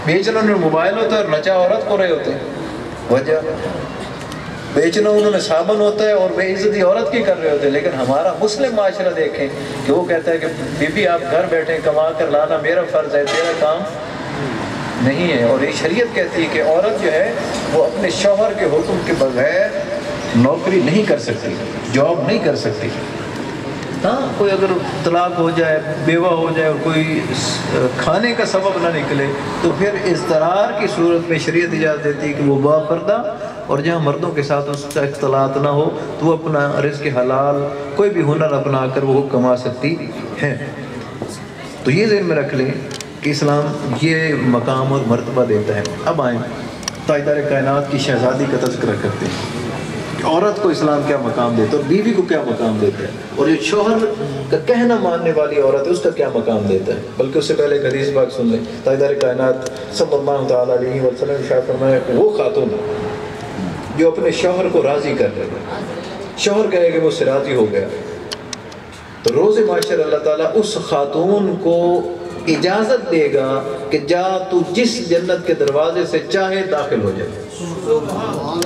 بیچنا انہوں نے موبائل ہوتا ہے اور نچا عورت کو رہے ہوتے ہیں، وجہ بیچنا انہوں نے صابن ہوتا ہے اور بے عزتی عورت کی کر رہے ہوتے ہیں۔ لیکن ہمارا مسلم معاشرہ دیکھیں کہ وہ کہتا ہے کہ بی بی آپ گھر بیٹھیں، کما کر لانا میرا فرض ہے، تیرا کام نہیں ہے۔ اور یہ شریعت کہتی ہے کہ عورت جو ہے وہ اپنے شوہر کے حکم کے بغیر نوکری نہیں کر سکتی، جاب نہیں کر سکتی۔ ہاں کوئی اگر طلاق ہو جائے، بیوہ ہو جائے اور کوئی کھانے کا سبب نہ نکلے تو پھر اضطرار کی صورت میں شریعت اجازت دیتی ہے کہ وہ با پردہ، اور جہاں مردوں کے ساتھ اس کا اختلاط نہ ہو تو وہ اپنا رزق حلال کوئی بھی ہنر اپنا کر وہ کما سکتی ہے۔ تو یہ ذہن میں رکھ لیں کہ اسلام یہ مقام اور مرتبہ دیتا ہے۔ اب آئیں تاجدار کائنات کی شہزادی کا تذکرہ کرتے ہیں کہ عورت کو اسلام کیا مقام دیتا ہے اور بیوی کو کیا مقام دیتا ہے، اور جو شوہر کا کہنا ماننے والی عورت ہے اس کا کیا مقام دیتا ہے۔ بلکہ اس سے پہلے ایک حدیث پاک سن لیں، تاجدار کائنات صلی اللہ تعالیٰ علیہ وسلم ارشاد فرمایا کہ وہ خاتون جو اپنے شوہر کو راضی کر رہے ہیں، شوہر کہے کہ وہ سے راضی ہو گیا تو روز معاشر اللہ تعالیٰ اس خاتون کو اجازت دے گا کہ جا تو جس جنت کے دروازے سے چاہے داخل ہو جائے،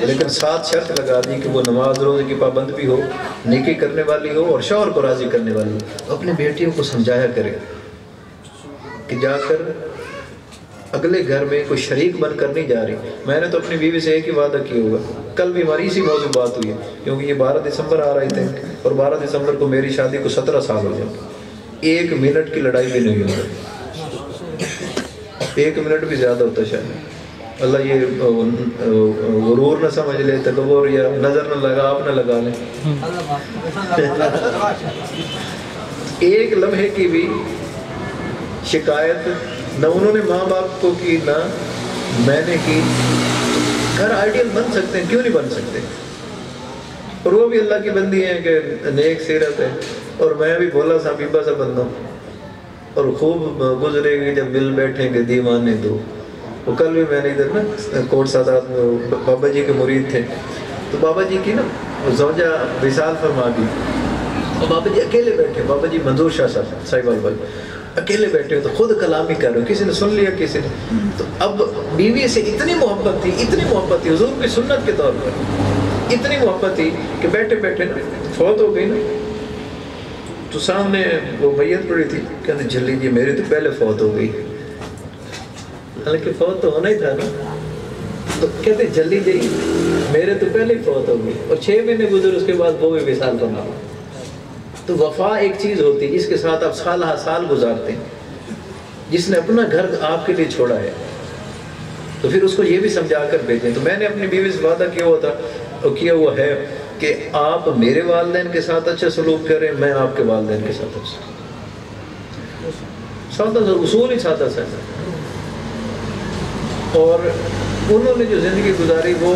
لیکن ساتھ شرط لگا دی کہ وہ نماز روزے کی پابند بھی ہو، نیکی کرنے والی ہو اور شوہر کو راضی کرنے والی ہو۔ اپنے بیٹیوں کو سمجھایا کرے کہ جا کر اگلے گھر میں کوئی شریک بن کر نہیں جا رہی۔ میں نے تو اپنی بیوی سے ایک ہی وعدہ کیا ہوگا، کل بھی ہماری اسی موضوع بات ہوئی ہے کیونکہ یہ 12 دسمبر آ رہے تھے اور 12 دسمبر کو میری شادی کو 17 سال ہو جائے، 1 منٹ کی لڑائی بھی نہیں ہوئی، 1 منٹ بھی زیادہ ہوتا شاید، اللہ یہ غرور نہ سمجھ لے، تکبر یا نظر نہ لگا، آپ نہ لگا لیں، 1 لمحے کی بھی شکایت نہ انہوں نے ماں باپ کو کی نہ میں نے کی۔ گھر آئیڈیل بن سکتے ہیں، کیوں نہیں بن سکتے؟ اور وہ بھی اللہ کی بندی ہیں کہ نیک سیرت ہے، اور میں بھی بولا سا بیبا سا بندہ ہوں، اور خوب گزرے گی جب مل بیٹھیں گے دیوانے دو۔ وہ کل بھی میں نے ادھر نا کوٹ سادات میں بابا جی کے مرید تھے، تو بابا جی کی نا زوجہ وصال فرما گئی، اور بابا جی اکیلے بیٹھے، بابا جی منظور شاہ صاحب صاحب بھائی اکیلے بیٹھے ہو تو خود کلامی کر رہے ہو، کسی نے سن لیا کسی نے، تو اب بیوی سے اتنی محبت تھی، اتنی محبت تھی حضور کی سنت کے طور پر، اتنی محبت تھی کہ بیٹھے بیٹھے نا فوت ہو گئی نا، تو سامنے وہ میت پڑی تھی، کہتے جل لیجیے میری تو پہلے فوت ہو گئی، حالانکہ فوت تو ہونا ہی تھا نا، تو کہتے جل لیجیے میرے تو پہلے ہی فوت ہو گئی، اور 6 مہینے گزر اس کے بعد وہ بھی وصال کرنا ہوا۔ تو وفا ایک چیز ہوتی ہے جس کے ساتھ آپ سال ہر سال گزارتے ہیں، جس نے اپنا گھر آپ کے لیے چھوڑا ہے تو پھر اس کو یہ بھی سمجھا کر بھیجیں۔ تو میں نے اپنی بیوی سے وعدہ کیا ہوا تھا اور کیا ہوا ہے کہ آپ میرے والدین کے ساتھ اچھا سلوک کریں، میں آپ کے والدین کے ساتھ اچھا، سادہ سا اصول ہی سادہ سا۔ اور انہوں نے جو زندگی گزاری وہ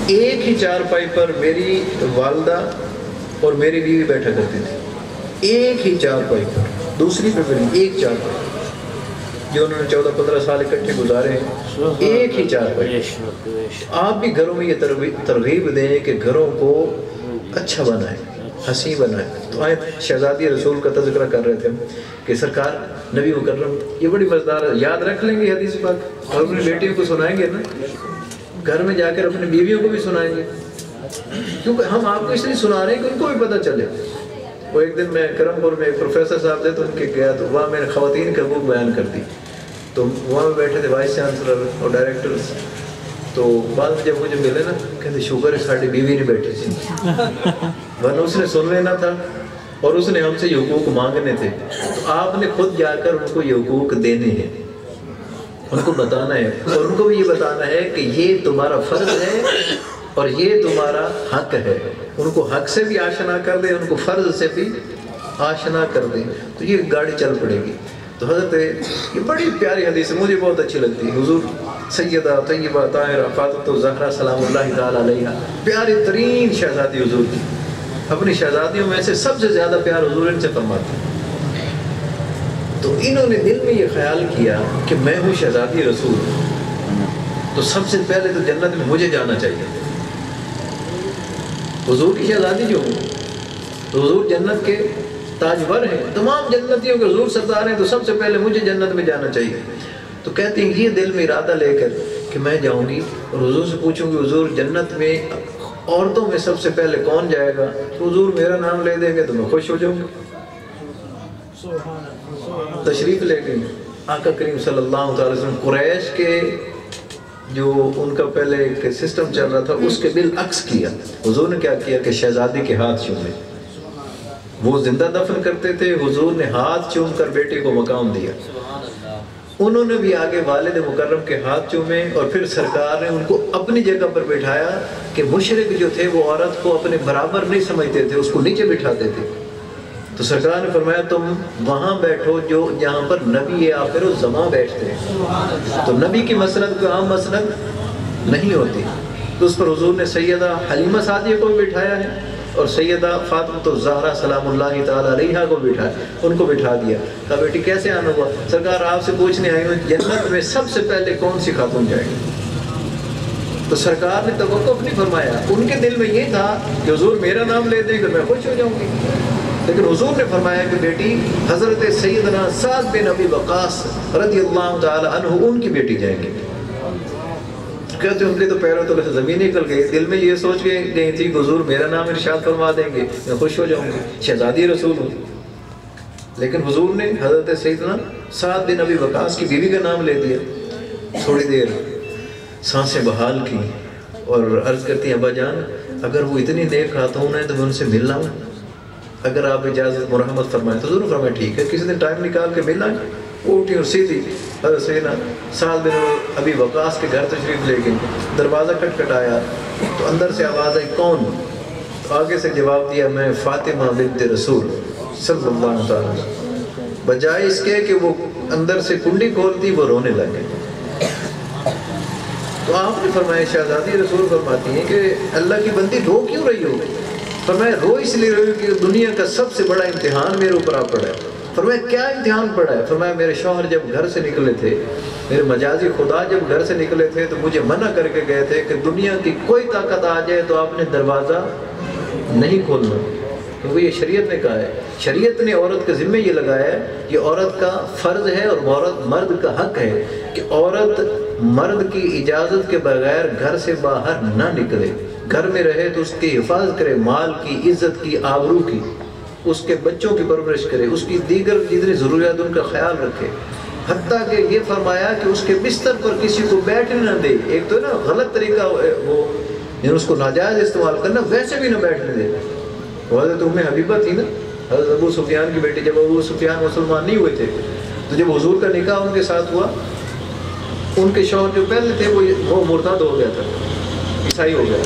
ایک ہی چارپائی پر میری والدہ اور میری بیوی بیٹھا کرتی تھی، ایک ہی چارپائی پر، دوسری پہ بھی نہیں، ایک چارپائی، جو انہوں نے 14-15 سال اکٹھے گزارے ہیں، ایک ہی چارپائی۔ آپ بھی گھروں میں یہ ترغیب دیں کہ گھروں کو اچھا بنائیں، حسین بنائیں۔ تو آئے شہزادی رسول کا تذکرہ کر رہے تھے کہ سرکار نبی مکرم، یہ بڑی مزدار ہے، یاد رکھ لیں گے حدیث پاک اور اپنی بیٹیوں کو سنائیں گے نا، گھر میں جا کر اپنی بیویوں کو بھی سنائیں گے، کیونکہ ہم آپ کو اس لیے سنا رہے ہیں کہ ان کو بھی پتہ چلے۔ وہ ایک دن میں کرم پور میں ایک پروفیسر صاحب تھے تو ان کے گیا تو وہاں میں نے خواتین کا حقوق بیان کر دی، تو وہاں میں بیٹھے تھے وائس چانسلر اور ڈائریکٹرز، تو بعد میں جب مجھے ملے نا کہتے شکر ہے ساڑی بیوی نہیں بیٹھی تھی، ورنہ اس نے سن لینا تھا اور اس نے ہم سے یہ حقوق مانگنے تھے، تو آپ نے خود جا کر ان کو یہ حقوق دینے ہیں، ان کو بتانا ہے، اور ان کو بھی یہ بتانا ہے کہ یہ تمہارا فرض ہے اور یہ تمہارا حق ہے، ان کو حق سے بھی آشنا کر دیں، ان کو فرض سے بھی آشنا کر دیں، تو یہ گاڑی چل پڑے گی۔ تو حضرت یہ بڑی پیاری حدیث ہے، مجھے بہت اچھی لگتی ہے، حضور سیدہ طیبہ طاہرہ فاطمہ الزہرا سلام اللہ تعالیٰ علیہا، پیاری ترین شہزادی حضور کی، اپنی شہزادیوں میں سے سب سے زیادہ پیار حضور ان سے فرماتے ہیں۔ تو انہوں نے دل میں یہ خیال کیا کہ میں ہوں شہزادی رسول، تو سب سے پہلے تو جنت میں مجھے جانا چاہیے، حضور کی شہزادی جو ہوں تو حضور جنت کے تاجور ہیں، تمام جنتیوں کے حضور سردار ہیں، تو سب سے پہلے مجھے جنت میں جانا چاہیے۔ تو کہتے ہیں یہ دل میں ارادہ لے کر کہ میں جاؤں گی اور حضور سے پوچھوں گی حضور جنت میں عورتوں میں سب سے پہلے کون جائے گا، تو حضور میرا نام لے دیں گے تو میں خوش ہو جاؤں گی۔ تشریف لے گئے آقا کریم صلی اللہ علیہ وسلم، قریش کے جو ان کا پہلے ایک سسٹم چل رہا تھا اس کے بالعکس کیا، حضور نے کیا کیا کہ شہزادی کے ہاتھ چومے، وہ زندہ دفن کرتے تھے، حضور نے ہاتھ چوم کر بیٹے کو مقام دیا، انہوں نے بھی آگے والد مکرم کے ہاتھ چومے، اور پھر سرکار نے ان کو اپنی جگہ پر بٹھایا کہ مشرک جو تھے وہ عورت کو اپنے برابر نہیں سمجھتے تھے، اس کو نیچے بٹھاتے تھے، تو سرکار نے فرمایا تم وہاں بیٹھو جو جہاں پر نبی آخر الزمان بیٹھتے ہیں، تو نبی کی مسند کوئی عام مسند نہیں ہوتی، تو اس پر حضور نے سیدہ حلیمہ سعدیہ کو بٹھایا ہے اور سیدہ فاطمہ الزہرا سلام اللہ تعالیٰ علیہا کو بٹھایا، ان کو بٹھا دیا، کہا بیٹی کیسے آنا ہوا؟ سرکار آپ سے پوچھنے آئی ہوں جنت میں سب سے پہلے کون سی خاتون جائے گی؟ تو سرکار نے توقف نہیں فرمایا، ان کے دل میں یہ تھا کہ حضور میرا نام لے دیں گے میں خوش ہو جاؤں گی، لیکن حضور نے فرمایا کہ بیٹی حضرت سیدنا سعد بن ابی وقاص رضی اللہ تعالی عنہ ان کی بیٹی جائیں گی۔ کہتے ان کے تو پیروں تلے سے زمین نکل گئی، دل میں یہ سوچ کے گئی تھی کہ حضور میرا نام ارشاد فرما دیں گے میں خوش ہو جاؤں گی، شہزادی رسول ہوں، لیکن حضور نے حضرت سیدنا سعد بن ابی وقاص کی بیوی کا نام لے دیا۔ تھوڑی دیر سانسیں بحال کی اور عرض کرتی ہیں ابا جان اگر وہ اتنی نیک خاتون ہیں تو میں ان سے ملنا ہوں، اگر آپ اجازت مرحمت فرمائیں تو ضرور فرمائیں ٹھیک ہے، کسی دن ٹائم نکال کے ملنا ہے۔ وہ اٹھی اور سیدھی حضرت سیدنا سعد بن ابی وقاص کے گھر تشریف لے گئی، دروازہ کھٹکھٹایا تو اندر سے آواز آئی کون؟ تو آگے سے جواب دیا میں فاطمہ بنت رسول صلی اللہ علیہ وسلم، بجائے اس کے کہ وہ اندر سے کنڈی کھولتی وہ رونے لگے۔ تو آپ نے فرمایا شہزادی رسول فرماتی ہیں کہ اللہ کی بندی رو کیوں رہی ہو؟ فرمایا رو اس لیے رہی کہ دنیا کا سب سے بڑا امتحان میرے اوپر آ پڑا ہے۔ فرمایا کیا امتحان پڑا ہے؟ فرمایا میرے شوہر جب گھر سے نکلے تھے، میرے مجازی خدا جب گھر سے نکلے تھے تو مجھے منع کر کے گئے تھے کہ دنیا کی کوئی طاقت آ جائے تو آپ نے دروازہ نہیں کھولنا، کیونکہ یہ شریعت نے کہا ہے، شریعت نے عورت کے ذمہ یہ لگایا ہے، یہ عورت کا فرض ہے اور عورت مرد کا حق ہے کہ عورت مرد کی اجازت کے بغیر گھر سے باہر نہ نکلے، گھر میں رہے تو اس کی حفاظت کرے، مال کی، عزت کی، آبرو کی، اس کے بچوں کی پرورش کرے، اس کی دیگر جتنی ضروریات ان کا خیال رکھے، حتیٰ کہ یہ فرمایا کہ اس کے بستر پر کسی کو بیٹھنے نہ دے۔ ایک تو نا غلط طریقہ وہ یعنی اس کو ناجائز استعمال کرنا، ویسے بھی نہ بیٹھنے دے۔ حضرت ام حبیبہ تھی نا حضرت ابو سفیان کی بیٹی، جب ابو سفیان مسلمان نہیں ہوئے تھے تو جب حضور کا نکاح ان کے ساتھ ہوا، ان کے شوہر جو پہلے تھے وہ مرتد ہو گیا تھا، عیسائی ہو گیا،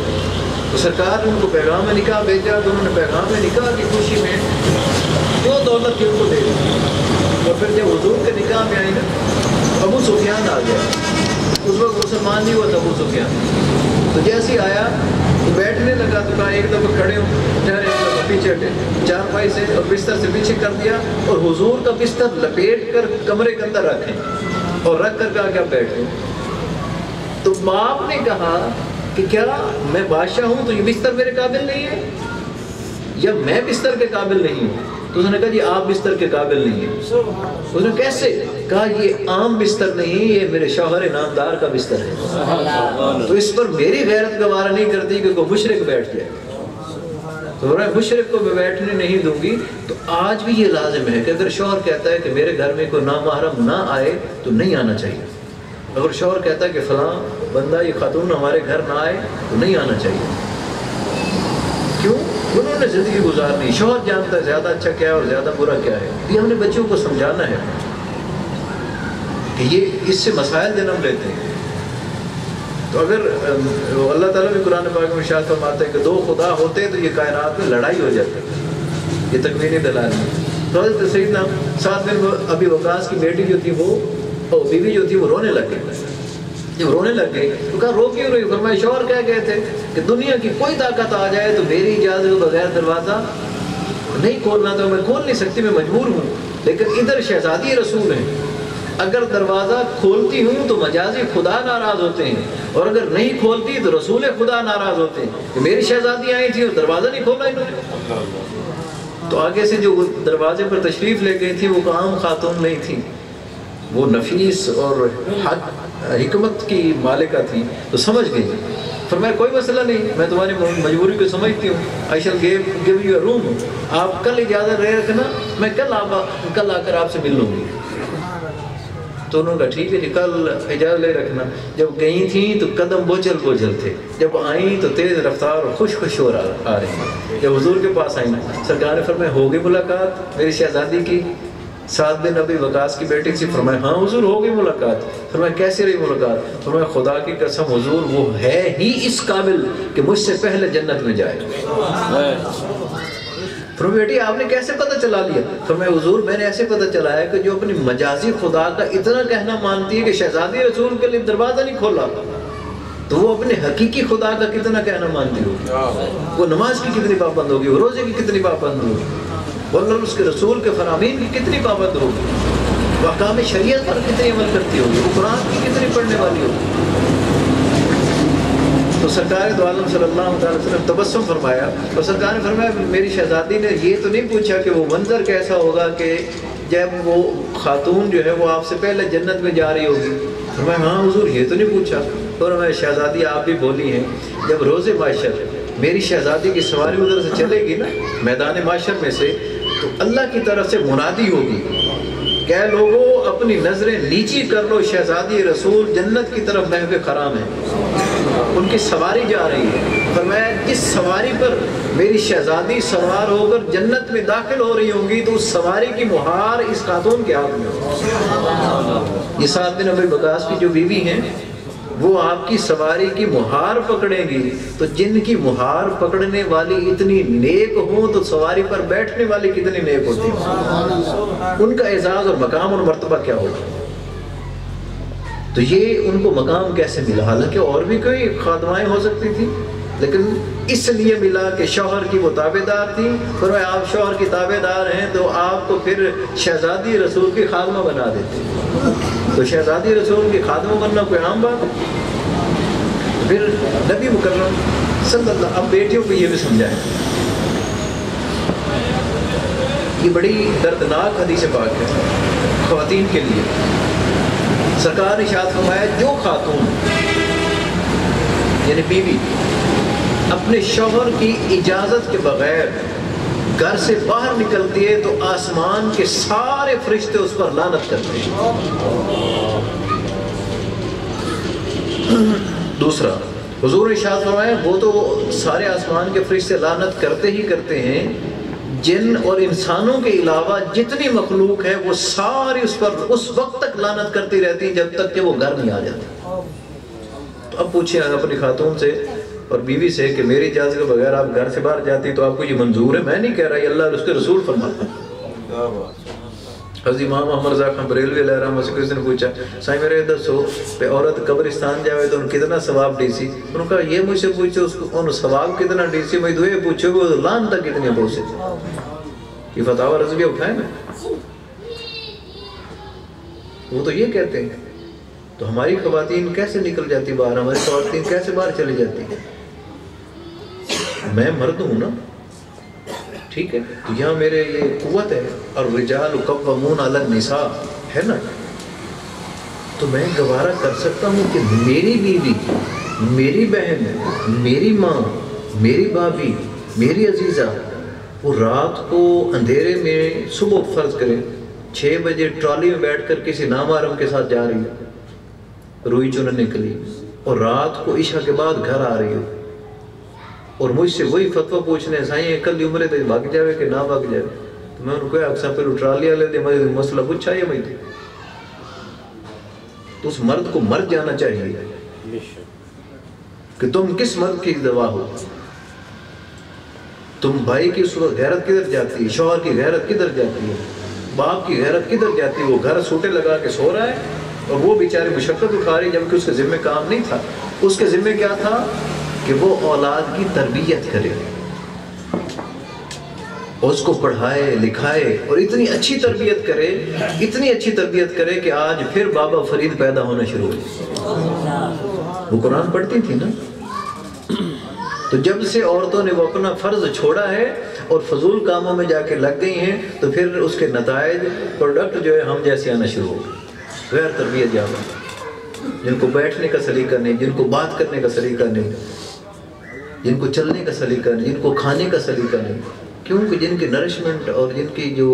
تو سرکار نے ان کو پیغام نکاح بھیجا، تو انہوں نے پیغام نکاح کی خوشی میں جو دولت تھی ان کو دے دی، اور پھر جب حضور کے نکاح میں آئی نا ابو سفیان آ گیا، اس وقت مسلمان نہیں ہوا تھا ابو سفیان، تو جیسے ہی آیا تو بیٹھنے لگا تو کہا ایک دفعہ کھڑے ہو، ٹھہرے، ایک دفعہ پیچھے ہٹے، چارپائی سے اور بستر سے پیچھے کر دیا اور حضور کا بستر لپیٹ کر کمرے کے اندر رکھیں اور رکھ کر کہا کہ آپ بیٹھیں۔ تو باپ نے کہا کہ کیا میں بادشاہ ہوں تو یہ بستر میرے قابل نہیں ہے یا میں بستر کے قابل نہیں ہوں؟ تو اس نے کہا جی آپ بستر کے قابل نہیں ہیں۔ اس نے کیسے؟ کہا یہ عام بستر نہیں، یہ میرے شوہر نامدار کا بستر ہے، تو اس پر میری غیرت گوارا نہیں کرتی کہ کوئی مشرک بیٹھ جائے، تو مشرک کو میں بیٹھنے نہیں دوں گی۔ تو آج بھی یہ لازم ہے کہ اگر شوہر کہتا ہے کہ میرے گھر میں کوئی نامحرم نہ آئے تو نہیں آنا چاہیے، اگر شوہر کہتا ہے کہ فلاں بندہ یہ خاتون ہمارے گھر نہ آئے تو نہیں آنا چاہیے. کیوں؟ انہوں نے زندگی گزارنی. شوہر جانتا ہے زیادہ اچھا کیا ہے اور زیادہ برا کیا ہے. یہ ہم نے بچوں کو سمجھانا ہے کہ یہ اس سے مسائل جنم لیتے ہیں. تو اگر اللہ تعالیٰ بھی قرآن پاک میں ارشاد فرماتا ہے کہ دو خدا ہوتے تو یہ کائنات میں لڑائی ہو جاتی. یہ تکوینی دلائل ہے. تو حضرت سیدنا سعد بن ابی وقاص کی بیٹی جو تھی وہ بیوی جو تھی وہ رونے لگ گئی. جب رونے لگ گئی تو کہا رو کیوں رہی؟ فرمایا شوہر کہہ گئے تھے کہ دنیا کی کوئی طاقت آ جائے تو میری اجازت کے بغیر دروازہ نہیں کھولنا. تو میں کھول نہیں سکتی، میں مجبور ہوں. لیکن ادھر شہزادی رسول ہیں، اگر دروازہ کھولتی ہوں تو مجازی خدا ناراض ہوتے ہیں، اور اگر نہیں کھولتی تو رسول خدا ناراض ہوتے ہیں کہ میری شہزادی آئی تھی اور دروازہ نہیں کھولا انہوں نے. تو آگے سے جو دروازے پر تشریف لے گئی تھی وہ عام خاتون نہیں تھی، وہ نفیس اور حکمت کی مالکہ تھی. تو سمجھ گئی. فرمایا کوئی مسئلہ نہیں، میں تمہاری مجبوری کو سمجھتی ہوں. I shall give you a room. آپ کل اجازت رہے رکھنا، میں کل آ کر آپ سے مل لوں گی. تو انہوں نے کہا ٹھیک ہے جی کل اجازت لے رکھنا. جب گئی تھیں تو قدم بوجھل بوجھل تھے، جب آئیں تو تیز رفتار اور خوش خوش ہو آ رہی ہیں. جب حضور کے پاس آئیں سرکار نے فرمایا ہو گئی ملاقات میری شہزادی کی سعد بن ابی وقاص کی بیٹی سے؟ فرمایا ہاں حضور ہو گئی ملاقات. فرمایا کیسے رہی ملاقات؟ فرمایا خدا کی قسم حضور وہ ہے ہی اس قابل کہ مجھ سے پہلے جنت میں جائے. فرمایا بیٹی آپ نے کیسے پتہ چلا لیا؟ فرمایا حضور میں نے ایسے پتہ چلایا کہ جو اپنی مجازی خدا کا اتنا کہنا مانتی ہے کہ شہزادی رسول کے لیے دروازہ نہیں کھولا، تو وہ اپنے حقیقی خدا کا کتنا کہنا مانتی ہوگی. وہ نماز کی کتنی پابند ہوگی، وہ روزے کی کتنی پابند ہوگی، اور اس کے رسول کے فرامین کی کتنی پابند ہوگی، وہ احکام شریعت پر کتنی عمل کرتی ہوگی، وہ قرآن کی کتنی پڑھنے والی ہوگی. تو سرکار دو عالم صلی اللہ علیہ وسلم تبسم فرمایا اور سرکار نے فرمایا میری شہزادی نے یہ تو نہیں پوچھا کہ وہ منظر کیسا ہوگا کہ جب وہ خاتون جو ہے وہ آپ سے پہلے جنت میں جا رہی ہوگی. فرمایا ہاں حضور یہ تو نہیں پوچھا. اور میں شہزادی آپ بھی بولی ہیں جب روز معاشر میری شہزادی کی سواری ادھر سے چلے گی نا میدان معاشر میں سے، تو اللہ کی طرف سے منادی ہوگی کہ لوگوں اپنی نظریں نیچی کر لو، شہزادی رسول جنت کی طرف محو خرام ہے، ان کی سواری جا رہی ہے. فرمایا جس سواری پر میری شہزادی سوار ہو کر جنت میں داخل ہو رہی ہوں گی تو اس سواری کی مہار اس خاتون کے ہاتھ میں ہوگی. یہ سعد بن ابی وقاص کی جو بیوی ہیں وہ آپ کی سواری کی مہار پکڑیں گی، تو جن کی مہار پکڑنے والی اتنی نیک ہوں تو سواری پر بیٹھنے والی کتنی نیک ہوتی ہیں، ان کا اعزاز اور مقام اور مرتبہ کیا ہوگا. تو یہ ان کو مقام کیسے ملا؟ حالانکہ اور بھی کوئی خادمائیں ہو سکتی تھی، لیکن اس لیے ملا کہ شوہر کی وہ تابع دار تھی. پر آپ شوہر کی تابع دار ہیں تو آپ کو پھر شہزادی رسول کی خادمہ بنا دیتے. تو شہزادی رسول کی خادمہ بننا کوئی عام بات ہے؟ پھر نبی مکرم صلی اللہ، اب بیٹیوں کو یہ بھی سمجھائیں، یہ بڑی دردناک حدیث پاک ہے خواتین کے لیے. سرکار نے ارشاد فرمایا جو خاتون یعنی بیوی اپنے شوہر کی اجازت کے بغیر گھر سے باہر نکلتی ہے تو آسمان کے سارے فرشتے اس پر لعنت کرتے ہیں. دوسرا حضور نے ارشاد فرمایا وہ تو سارے آسمان کے فرشتے لعنت کرتے ہی کرتے ہیں، جن اور انسانوں کے علاوہ جتنی مخلوق ہے وہ ساری اس پر اس وقت تک لعنت کرتی رہتی ہیں جب تک کہ وہ گھر نہیں آ جاتی. تو اب پوچھیں اپنی خاتون سے اور بیوی سے کہ میری اجازت کے بغیر آپ گھر سے باہر جاتی تو آپ کو یہ منظور ہے؟ میں نہیں کہہ رہا، یہ اللہ اور اس کے رسول فرماتا ہے. حضرت امام احمد رضا خان بریلوی علیہ رحمۃ سے کسی نے پوچھا سائیں میرے دسو کہ عورت قبرستان جاوے تو ان کتنا ثواب ڈی سی؟ انہوں نے کہا یہ مجھ سے پوچھو اس کو ان ثواب کتنا ڈی سی، میں دوئے پوچھو گے لان تک کتنے پہنچے. یہ فتاوی رضویہ اٹھائے میں، وہ تو یہ کہتے ہیں. تو ہماری خواتین کیسے نکل جاتی باہر، ہماری خواتین کیسے باہر چلی جاتی ہیں؟ میں مرد ہوں نا، ٹھیک ہے، تو یہاں میرے یہ قوت ہے اور رجال قوامون علی النساء ہے نا، تو میں گوارا کر سکتا ہوں کہ میری بیوی، میری بہن، میری ماں، میری بھابھی، میری عزیزہ وہ رات کو اندھیرے میں صبح فرض کرے 6 بجے ٹرالی میں بیٹھ کر کسی نامحرم کے ساتھ جا رہی ہے، روئی چننے کے لیے، اور رات کو عشاء کے بعد گھر آ رہی ہو اور مجھ سے وہی فتویٰ پوچھنے سائیں کل عمرے تے بھاگ جاوے کہ نہ بھاگ جاوے، تو میں ان کو اکثر پھر ٹرالی والے دے مجھے مسئلہ پوچھا ہے میں تو اس مرد کو مر جانا چاہیے کہ تم کس مرد کی دوا ہو، تم بھائی کی اس وقت غیرت کدھر جاتی ہے، شوہر کی غیرت کدھر جاتی ہے، باپ کی غیرت کدھر جاتی ہے؟ وہ گھر سوٹے لگا کے سو رہا ہے اور وہ بیچارے مشقت اٹھا رہی، جبکہ اس کے ذمہ کام نہیں تھا. اس کے ذمہ کیا تھا کہ وہ اولاد کی تربیت کرے، اس کو پڑھائے لکھائے اور اتنی اچھی تربیت کرے، اتنی اچھی تربیت کرے کہ آج پھر بابا فرید پیدا ہونا شروع ہو. وہ قرآن پڑھتی تھی نا. تو جب سے عورتوں نے وہ اپنا فرض چھوڑا ہے اور فضول کاموں میں جا کے لگ گئی ہیں تو پھر اس کے نتائج پروڈکٹ جو ہے ہم جیسے آنا شروع ہو گئے. غیر تربیت جانا، جن کو بیٹھنے کا سلیقہ نہیں، جن کو بات کرنے کا سلیقہ نہیں، جن کو چلنے کا سلیقہ نہیں، جن کو کھانے کا سلیقہ نہیں، کیونکہ جن کی نرشمنٹ اور جن کی جو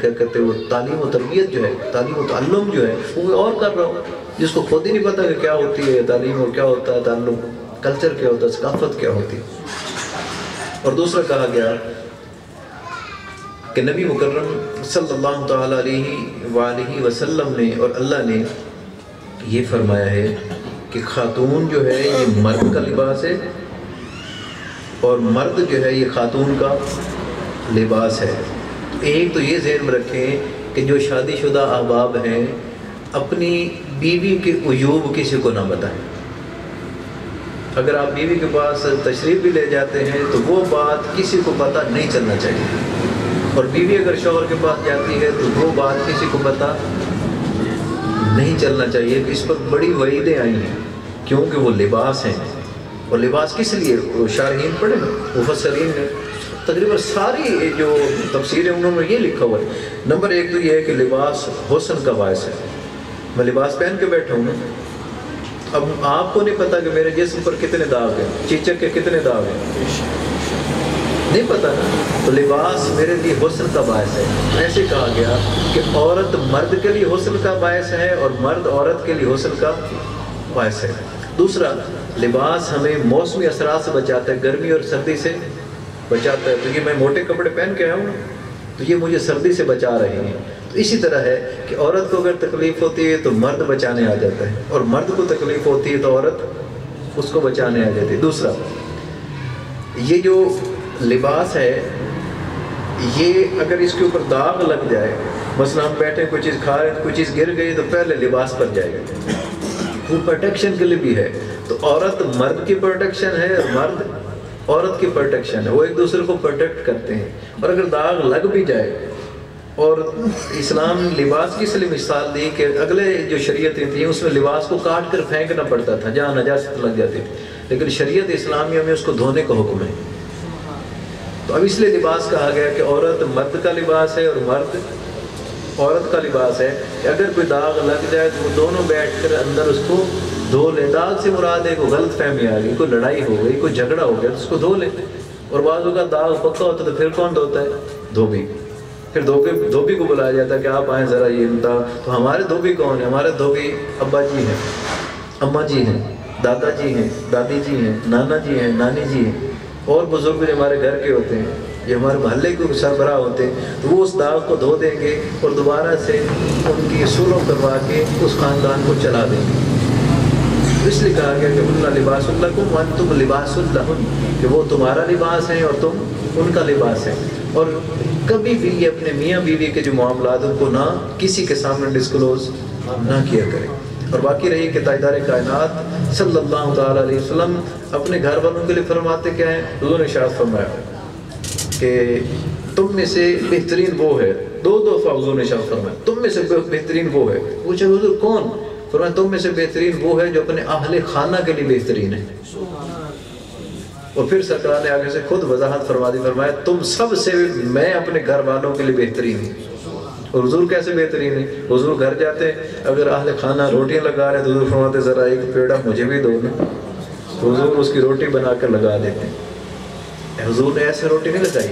کیا کہتے ہیں وہ تعلیم و تربیت جو ہے، تعلیم و تعلم جو ہے وہ اور کر رہا ہو، جس کو خود ہی نہیں پتہ کہ کیا ہوتی ہے تعلیم اور کیا ہوتا ہے تعلم، کلچر کیا ہوتا ہے، ثقافت کیا ہوتی ہے. اور دوسرا کہا گیا کہ نبی مکرم صلی اللہ تعالیٰ علیہ وآلہ وسلم نے اور اللہ نے یہ فرمایا ہے کہ خاتون جو ہے یہ مرد کا لباس ہے اور مرد جو ہے یہ خاتون کا لباس ہے. ایک تو یہ ذہن میں رکھیں کہ جو شادی شدہ احباب ہیں اپنی بیوی کے عیوب کسی کو نہ بتائیں. اگر آپ بیوی کے پاس تشریف بھی لے جاتے ہیں تو وہ بات کسی کو پتہ نہیں چلنا چاہیے، اور بیوی اگر شوہر کے پاس جاتی ہے تو وہ بات کسی کو پتہ نہیں چلنا چاہیے کہ اس پر بڑی وعیدیں آئی ہیں، کیونکہ وہ لباس ہیں. اور لباس کس لیے؟ شارحین پڑھے نا، مفسرین نے تقریباً ساری جو تفسیریں انہوں نے یہ لکھا ہوا ہے. نمبر ایک تو یہ ہے کہ لباس حسن کا باعث ہے. میں لباس پہن کے بیٹھا ہوں، اب آپ کو نہیں پتا کہ میرے جسم پر کتنے داغ ہیں، چیچک کے کتنے داغ ہیں، نہیں پتا نا. تو لباس میرے لیے حسن کا باعث ہے. ایسے کہا گیا کہ عورت مرد کے لیے حسن کا باعث ہے اور مرد عورت کے لیے حسن کا باعث ہے. دوسرا، لباس ہمیں موسمی اثرات سے بچاتا ہے، گرمی اور سردی سے بچاتا ہے. تو یہ میں موٹے کپڑے پہن کے آیا ہوں تو یہ مجھے سردی سے بچا رہے ہیں. تو اسی طرح ہے کہ عورت کو اگر تکلیف ہوتی ہے تو مرد بچانے آ جاتا ہے، اور مرد کو تکلیف ہوتی ہے تو عورت اس کو بچانے آ جاتی ہے. دوسرا، یہ جو لباس ہے یہ اگر اس کے اوپر داغ لگ جائے، مثلا ہم بیٹھے کوئی چیز کھا رہے ہیں، کوئی چیز گر گئی تو پہلے لباس پر جائے گا، وہ پروٹیکشن کے لیے بھی ہے. تو عورت مرد کی پروٹیکشن ہے اور مرد عورت کی پروٹیکشن ہے، وہ ایک دوسرے کو پروٹیکٹ کرتے ہیں. اور اگر داغ لگ بھی جائے، اور اسلام لباس کی اس لیے مثال دی کہ اگلے جو شریعتیں تھیں اس میں لباس کو کاٹ کر پھینکنا پڑتا تھا جہاں نجاست لگ جاتی تھی، لیکن شریعت اسلامیہ میں اس کو دھونے کا حکم ہے. تو اب اس لیے لباس کہا گیا کہ عورت مرد کا لباس ہے اور مرد عورت کا لباس ہے. کہ اگر کوئی داغ لگ جائے تو وہ دونوں بیٹھ کر اندر اس کو دھو لیں. داغ سے مراد ہے کوئی غلط فہمی آ گئی، کوئی لڑائی ہو گئی، کوئی جھگڑا ہو گیا تو اس کو دھو لیں. اور بعضوں کا داغ پکا ہوتا ہے تو پھر کون دھوتا ہے؟ دھوبی. پھر دھوبی کو بلایا جاتا ہے کہ آپ آئیں ذرا یہ بتا. تو ہمارے دھوبی کون ہیں؟ ہمارے دھوبی ابا جی ہیں، اماں جی ہیں، دادا جی ہیں، دادی جی ہیں، نانا جی ہیں، نانی جی ہیں، اور بزرگ جو ہمارے گھر کے ہوتے ہیں، یہ ہمارے محلے کے سربراہ ہوتے ہیں. تو وہ اس داغ کو دھو دیں گے اور دوبارہ سے ان کی سلو کروا کے اس خاندان کو چلا دیں گے. اس لیے کہا گیا کہ ہن لباس لکم وانتم لباس لہن، کہ وہ تمہارا لباس ہے اور تم ان کا لباس ہے. اور کبھی بھی یہ اپنے میاں بیوی کے جو معاملات ان کو نہ کسی کے سامنے ڈسکلوز نہ کیا کرے. اور باقی رہی کہ تاجدار کائنات صلی اللہ تعالیٰ علیہ وسلم اپنے گھر والوں کے لیے فرماتے کیا ہیں؟ حضور نے ارشاد فرمایا کہ تم میں سے بہترین وہ ہے. دو دفعہ حضور نے ارشاد فرمایا تم میں سے بہترین وہ ہے. پوچھا حضور کون؟ فرمایا تم میں سے بہترین وہ ہے جو اپنے اہل خانہ کے لیے بہترین ہے. اور پھر سرکار نے آگے سے خود وضاحت فرما دی، فرمایا تم سب سے میں اپنے گھر والوں کے لیے بہترین ہوں. اور حضور کیسے بہترین ہے؟ حضور گھر جاتے اگر اہل خانہ روٹیاں لگا رہے تو حضور فرماتے ذرا ایک پیڑا مجھے بھی دو نا. حضور اس کی روٹی بنا کر لگا دیتے. حضور نے ایسے روٹی نہیں لگائی،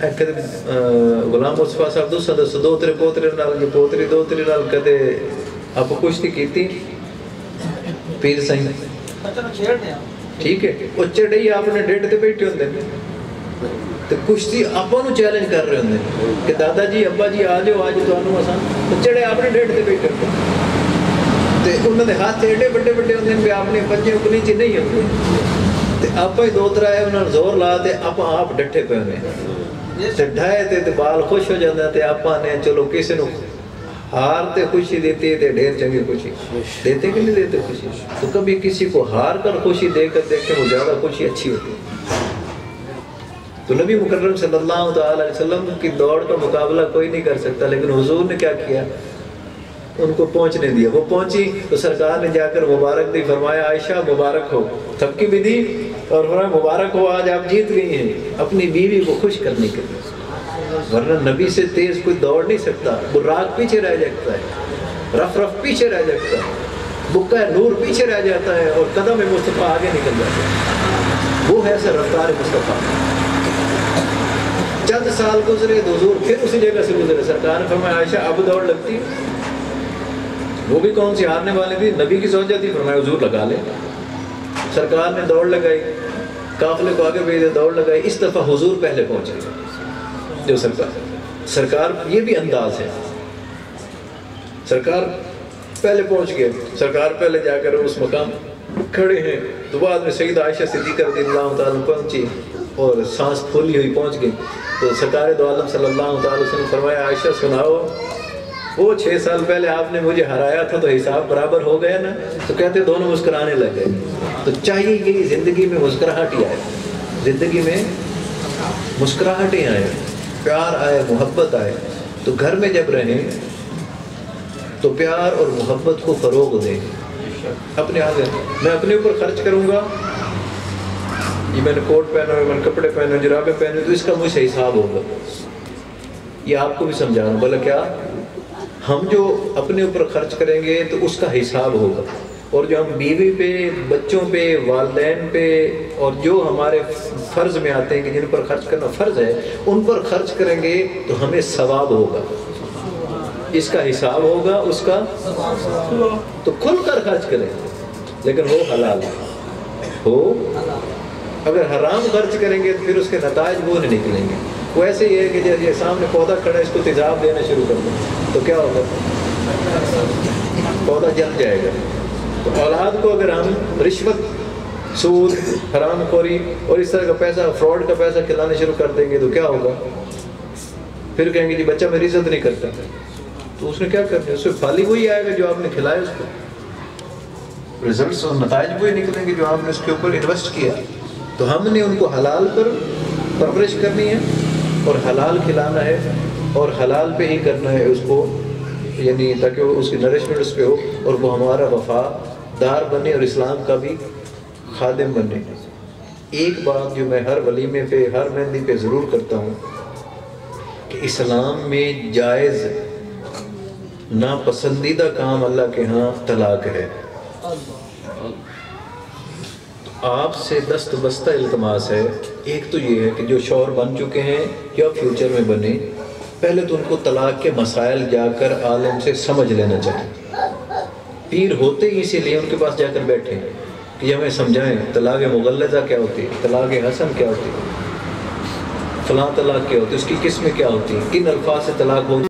غلام مصطفیٰ صاحب دو ترے پوترے نال یہ پوتری دو ترے نال کدے آپ کشتی کیتی پیر سائیں ٹھیک ہے وہ چڑھئی آپ نے ڈیٹ تے بیٹھے ہوندے تو کشتی آپا نو چیلنج کر رہے ہوندے کہ دادا جی ابا جی آ جاؤ آج تانوں اساں چڑھے آپ نے ڈیٹ تے بیٹھے ہوندے تے انہاں دے ہاتھ ایڈے بڑے بڑے ہوندے کہ آپ نے پنجے انگلی چ نہیں ہوندے تے آپا ہی دو ترا ہے انہاں زور لا تے آپ ڈٹھے پے ہوندے تے ڈھائے تے بال خوش ہو جاندے تے آپا نے چلو کسے نو ہار تے خوشی دیتی ہے تے ڈھیر چنگی خوشی دیتے کہ نہیں دیتے خوشی تو کبھی کسی کو ہار کر خوشی دے کر دیکھیں وہ زیادہ خوشی اچھی ہوتی ہے تو نبی مکرم صلی اللہ تعالی علیہ وسلم کی دوڑ کا مقابلہ کوئی نہیں کر سکتا لیکن حضور نے کیا کیا ان کو پہنچنے دیا وہ پہنچی تو سرکار نے جا کر مبارک دی فرمایا عائشہ مبارک ہو تھپکی بھی دی اور فرمایا مبارک ہو آج آپ جیت گئی ہیں اپنی بیوی کو خوش کرنے کے لیے ورنہ نبی سے تیز کوئی دوڑ نہیں سکتا براق پیچھے رہ جاتا ہے رف رف پیچھے رہ جاتا ہے بکہ نور پیچھے رہ جاتا ہے اور قدم مصطفیٰ آگے نکل جاتا ہے وہ ہے سر رفتار مصطفیٰ چند سال گزرے تو حضور پھر اسی جگہ سے گزرے سرکار نے فرمایا عائشہ اب دوڑ لگتی ہے وہ بھی کون سی ہارنے والی تھی نبی کی سوچ تھی فرمایا حضور لگا لے سرکار نے دوڑ لگائی قافلے کو آگے بھیجے دوڑ لگائی اس دفعہ حضور پہلے پہنچے جو سرکار یہ بھی انداز ہے سرکار پہلے پہنچ گئے سرکار پہلے جا کر اس مقام کھڑے ہیں تو بعد میں سیدہ عائشہ صدیقہ رضی اللہ تعالیٰ پہنچی اور سانس پھولی ہوئی پہنچ گئی تو سرکار دو عالم صلی اللہ تعالیٰ وسلم فرمایا عائشہ سناؤ وہ 6 سال پہلے آپ نے مجھے ہرایا تھا تو حساب برابر ہو گیا نا تو کہتے دونوں مسکرانے لگ گئے تو چاہیے کہ زندگی میں مسکراہٹ ہی آئے زندگی میں مسکراہٹیں آئے پیار آئے محبت آئے تو گھر میں جب رہیں تو پیار اور محبت کو فروغ دیں اپنے آگے میں اپنے اوپر خرچ کروں گا یہ میں نے کوٹ پہنا ہے میں نے کپڑے پہنے جرابیں پہنے تو اس کا مجھ سے حساب ہوگا یہ آپ کو بھی سمجھانا بولا کیا ہم جو اپنے اوپر خرچ کریں گے تو اس کا حساب ہوگا اور جو ہم بیوی پہ بچوں پہ والدین پہ اور جو ہمارے فرض میں آتے ہیں کہ جن پر خرچ کرنا فرض ہے ان پر خرچ کریں گے تو ہمیں ثواب ہوگا اس کا حساب ہوگا اس کا تو کھل کر خرچ کریں لیکن وہ حلال ہو اگر حرام خرچ کریں گے تو پھر اس کے نتائج وہ نہیں نکلیں گے وہ ایسے ہی ہے کہ جیسے سامنے پودا کھڑا ہے اس کو تیزاب دینا شروع کر دیں تو کیا ہوگا پودا جل جائے گا تو اولاد کو اگر ہم رشوت سود حرام خوری اور اس طرح کا پیسہ فراڈ کا پیسہ کھلانا شروع کر دیں گے تو کیا ہوگا پھر کہیں گے جی بچہ میری عزت نہیں کرتا تو اس نے کیا کرنا ہے اس سے پھل ہی وہی آئے گا جو آپ نے کھلایا اس کو رزلٹس اور نتائج وہی نکلیں گے جو آپ نے اس کے اوپر انویسٹ کیا تو ہم نے ان کو حلال پر پرورش کرنی ہے اور حلال کھلانا ہے اور حلال پہ ہی کرنا ہے اس کو یعنی تاکہ وہ اس کی نرشمنٹ اس پہ ہو اور وہ ہمارا وفادار بنے اور اسلام کا بھی خادم بنے ایک بات جو میں ہر ولیمے پہ ہر مہندی پہ ضرور کرتا ہوں کہ اسلام میں جائز ناپسندیدہ کام اللہ کے ہاں طلاق ہے آپ سے دست بستہ التماس ہے ایک تو یہ ہے کہ جو شوہر بن چکے ہیں یا فیوچر میں بنے پہلے تو ان کو طلاق کے مسائل جا کر عالم سے سمجھ لینا چاہیے پیر ہوتے ہی اسی لیے ان کے پاس جا کر بیٹھے کہ یہ ہمیں سمجھائیں طلاق مغلظہ کیا ہوتی ہے طلاق حسن کیا ہوتی ہے فلاں طلاق کیا ہوتی ہے اس کی قسمیں کیا ہوتی ہیں کن الفاظ سے طلاق ہوتی